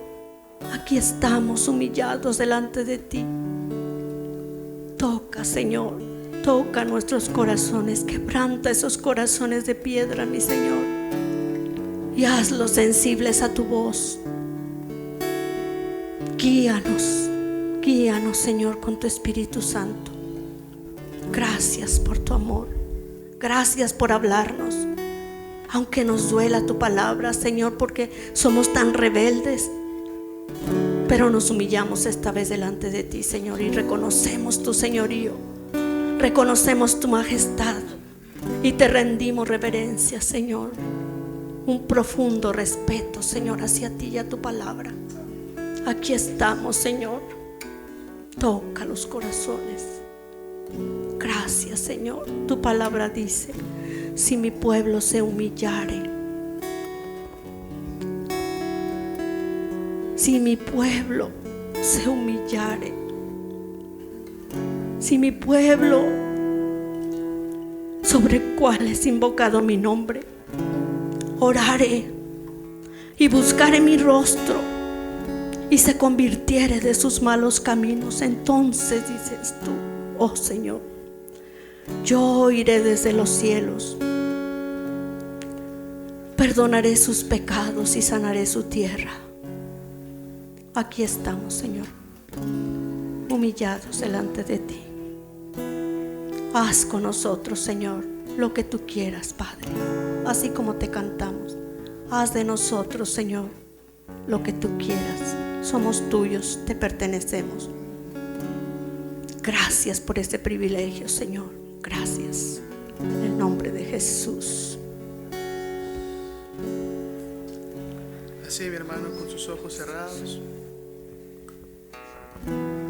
Aquí estamos humillados delante de ti. Toca, Señor, toca nuestros corazones. Quebranta esos corazones de piedra, mi Señor, y hazlos sensibles a tu voz. Guíanos, Señor, con tu Espíritu Santo. Gracias por tu amor. Gracias por hablarnos. Aunque nos duela tu palabra, Señor, porque somos tan rebeldes, pero nos humillamos esta vez delante de ti, Señor, y reconocemos tu señorío, reconocemos tu majestad y te rendimos reverencia, Señor. Un profundo respeto, Señor, hacia ti y a tu palabra. Aquí estamos, Señor. Toca los corazones. Gracias, Señor. Tu palabra dice: si mi pueblo se humillare, si mi pueblo se humillare, si mi pueblo sobre el cual es invocado mi nombre, orare y buscare mi rostro y se convirtiere de sus malos caminos, entonces dices tú, oh Señor, yo oiré desde los cielos, perdonaré sus pecados y sanaré su tierra. Aquí estamos, Señor, humillados delante de ti. Haz con nosotros, Señor, lo que tú quieras, Padre, así como te cantamos. Haz de nosotros, Señor, lo que tú quieras. Somos tuyos, te pertenecemos. Gracias por este privilegio, Señor. Gracias. En el nombre de Jesús.
Así, mi hermano, con sus ojos cerrados,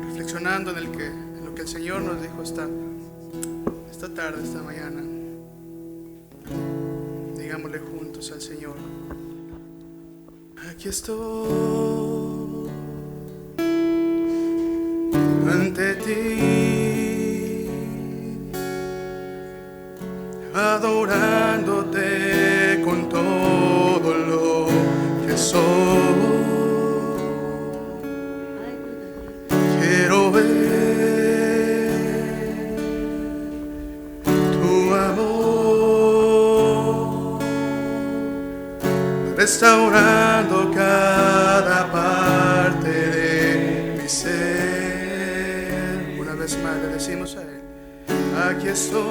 reflexionando en lo que el Señor nos dijo esta tarde, esta mañana. Digámosle juntos al Señor: aquí estoy ante ti, adorándote con todo lo que soy. Quiero ver tu amor restaurando cada parte de mi ser. Una vez más le decimos a Él: aquí estoy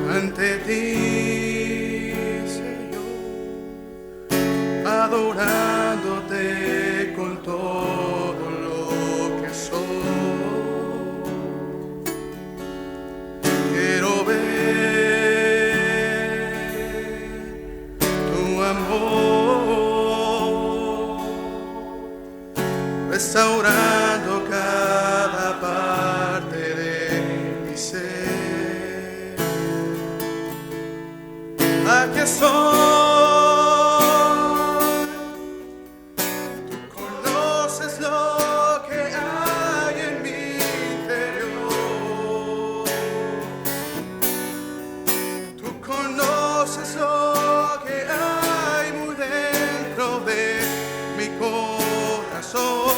ante ti, Señor, adorándote con todo lo que soy. Quiero ver tu amor restaurando cada parte de mi ser. Aquí estoy. Tú conoces lo que hay en mi interior. Tú conoces lo que hay muy dentro de mi corazón.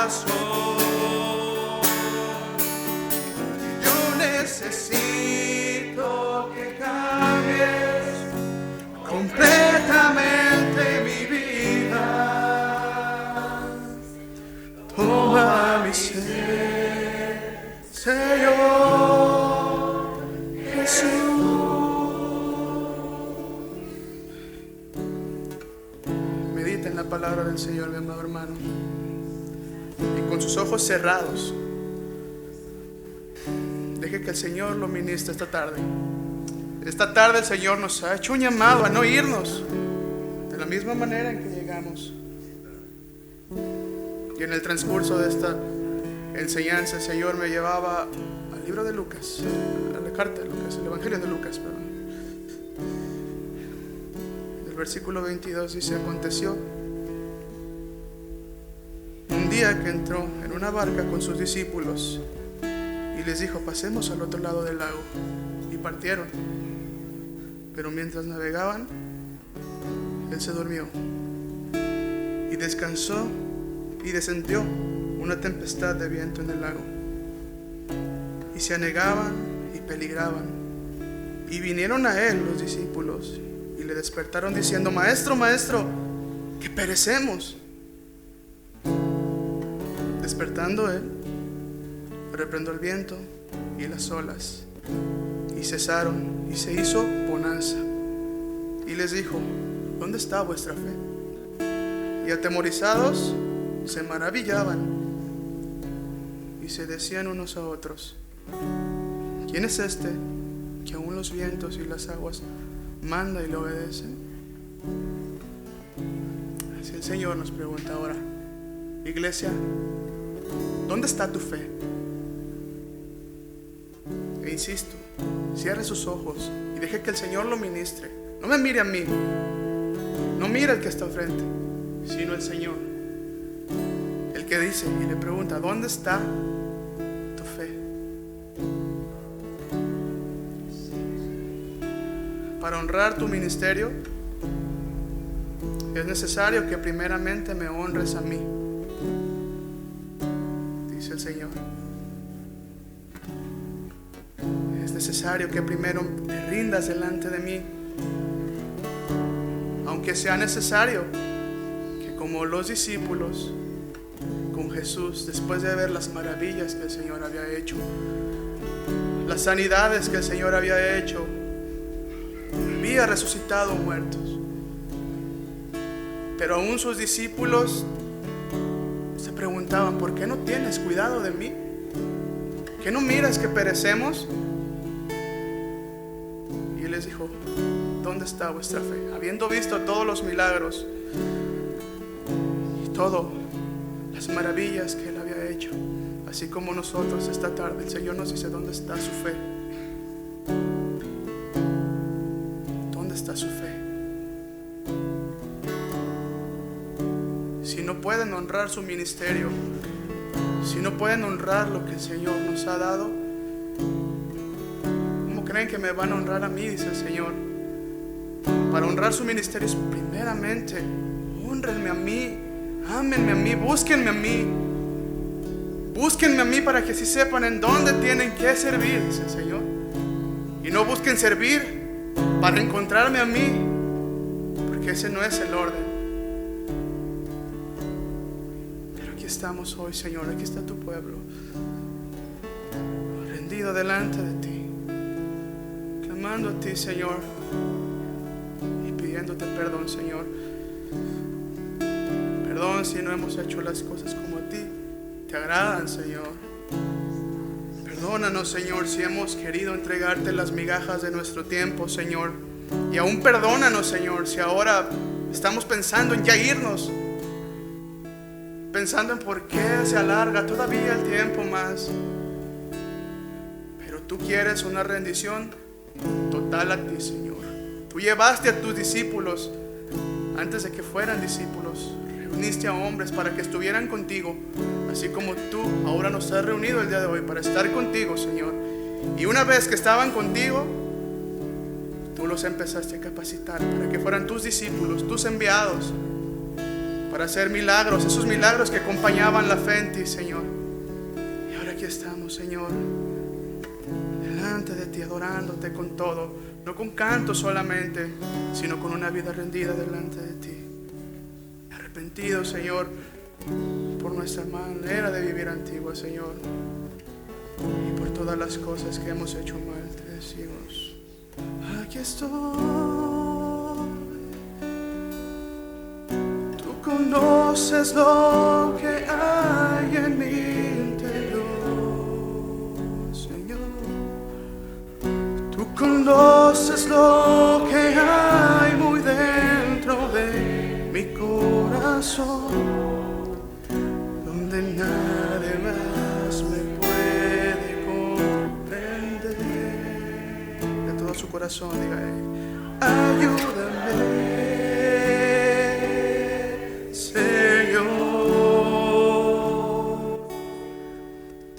corazón. Yo necesito que cambies completamente mi vida. Toma mi ser, Señor Jesús. Medita en la palabra del Señor, mi amado hermano, y con sus ojos cerrados deje que el Señor lo ministre esta tarde. Esta tarde el Señor nos ha hecho un llamado a no irnos de la misma manera en que llegamos. Y en el transcurso de esta enseñanza el Señor me llevaba al libro de Lucas, a la carta de Lucas, el Evangelio de Lucas, perdón. El versículo 22 dice: aconteció un día que entró en una barca con sus discípulos y les dijo: pasemos al otro lado del lago. Y partieron. Pero mientras navegaban, él se durmió y descansó, y descendió una tempestad de viento en el lago, y se anegaban y peligraban. Y vinieron a él los discípulos y le despertaron diciendo: Maestro, Maestro, que perecemos. Despertando él, reprendió el viento y las olas, y cesaron, y se hizo bonanza. Y les dijo: ¿dónde está vuestra fe? Y atemorizados se maravillaban y se decían unos a otros: ¿quién es este que aún los vientos y las aguas manda y le obedece? Así el Señor nos pregunta ahora: iglesia, ¿dónde está tu fe? E insisto, cierre sus ojos y deje que el Señor lo ministre. No me mire a mí, no mire al que está enfrente, sino el Señor, el que dice y le pregunta: ¿dónde está tu fe? Para honrar tu ministerio es necesario que primeramente me honres a mí, dice el Señor. Es necesario que primero te rindas delante de mí, aunque sea necesario que, como los discípulos con Jesús, después de ver las maravillas que el Señor había hecho, las sanidades que el Señor había hecho, había resucitado muertos, pero aún sus discípulos se preguntaban: ¿por qué no tienes cuidado de mí? ¿Qué no miras que perecemos? Y él les dijo: ¿dónde está vuestra fe? Habiendo visto todos los milagros y todas las maravillas que él había hecho, así como nosotros esta tarde, el Señor nos dice: ¿dónde está su fe? ¿Dónde está su fe? Si no pueden honrar su ministerio, si no pueden honrar lo que el Señor nos ha dado, ¿cómo creen que me van a honrar a mí? Dice el Señor. Para honrar su ministerio es primeramente: hónrenme a mí, ámenme a mí, búsquenme a mí. Búsquenme a mí para que así sepan en dónde tienen que servir, dice el Señor. Y no busquen servir para encontrarme a mí, porque ese no es el orden. Pero aquí estamos hoy, Señor, aquí está tu pueblo, rendido delante de ti, clamando a ti, Señor, y pidiéndote perdón, Señor. Perdón si no hemos hecho las cosas como a ti te agradan, Señor. Perdónanos, Señor, si hemos querido entregarte las migajas de nuestro tiempo, Señor. Y aún perdónanos, Señor, si ahora estamos pensando en ya irnos, pensando en por qué se alarga todavía el tiempo más. Pero tú quieres una rendición total a ti, Señor. Tú llevaste a tus discípulos antes de que fueran discípulos. Reuniste a hombres para que estuvieran contigo, así como tú ahora nos has reunido el día de hoy para estar contigo, Señor. Y una vez que estaban contigo, tú los empezaste a capacitar para que fueran tus discípulos, tus enviados, para hacer milagros, esos milagros que acompañaban la fe en ti, Señor. Y ahora aquí estamos, Señor, delante de ti, adorándote con todo, no con canto solamente, sino con una vida rendida delante de ti. Arrepentido, Señor, por nuestra manera de vivir antigua, Señor, y por todas las cosas que hemos hecho mal. Te decimos: aquí estoy. Tú conoces lo que hay en mi interior, Señor. Tú conoces lo que hay muy dentro de mi corazón, donde nadie más me puede comprender. De todo su corazón, diga: ayúdame, Señor.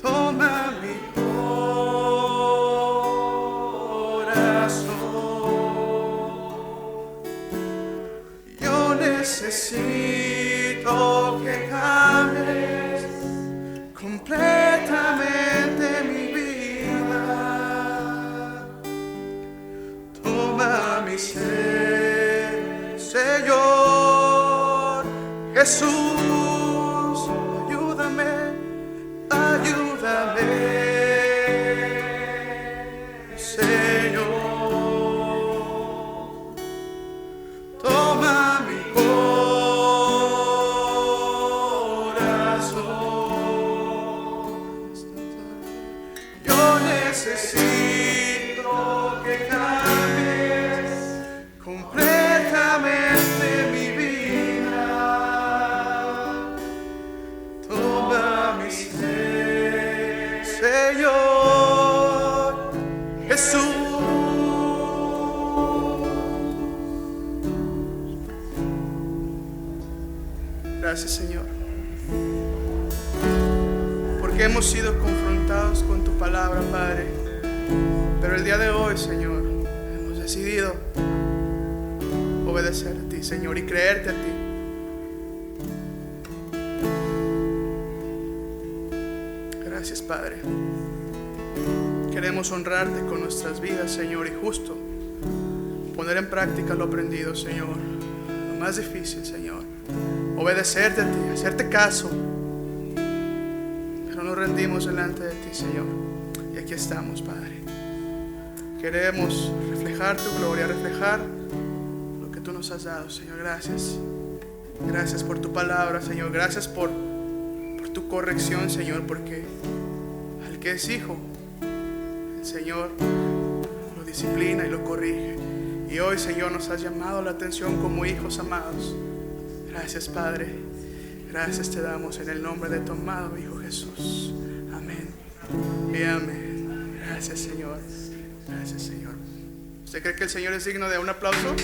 Toma mi corazón. Yo necesito que cambies completamente mi vida. Toma mi ser, Señor Jesús. Ayúdame, ayúdame, Señor. Toma mi corazón. Yo necesito que cambies completamente mi vida. Toma mi ser, Señor Jesús. Gracias, Señor, porque hemos sido confrontados con tu palabra, Padre. Pero el día de hoy, Señor, hemos decidido obedecer a ti, Señor, y creerte a ti. Gracias, Padre. Queremos honrarte con nuestras vidas, Señor, y justo poner en práctica lo aprendido, Señor. Lo más difícil, Señor, obedecerte a ti, hacerte caso. Pero nos rendimos delante de ti, Señor, y aquí estamos, Padre. Queremos reflejar tu gloria, reflejar lo que tú nos has dado, Señor. Gracias. Gracias por tu palabra, Señor. Gracias por tu corrección, Señor, porque al que es hijo, el Señor lo disciplina y lo corrige. Y hoy, Señor, nos has llamado la atención como hijos amados. Gracias, Padre. Gracias te damos en el nombre de tu amado Hijo Jesús. Amén y amén. Gracias, Señor. Gracias, Señor. ¿Usted cree que el Señor es digno de un aplauso?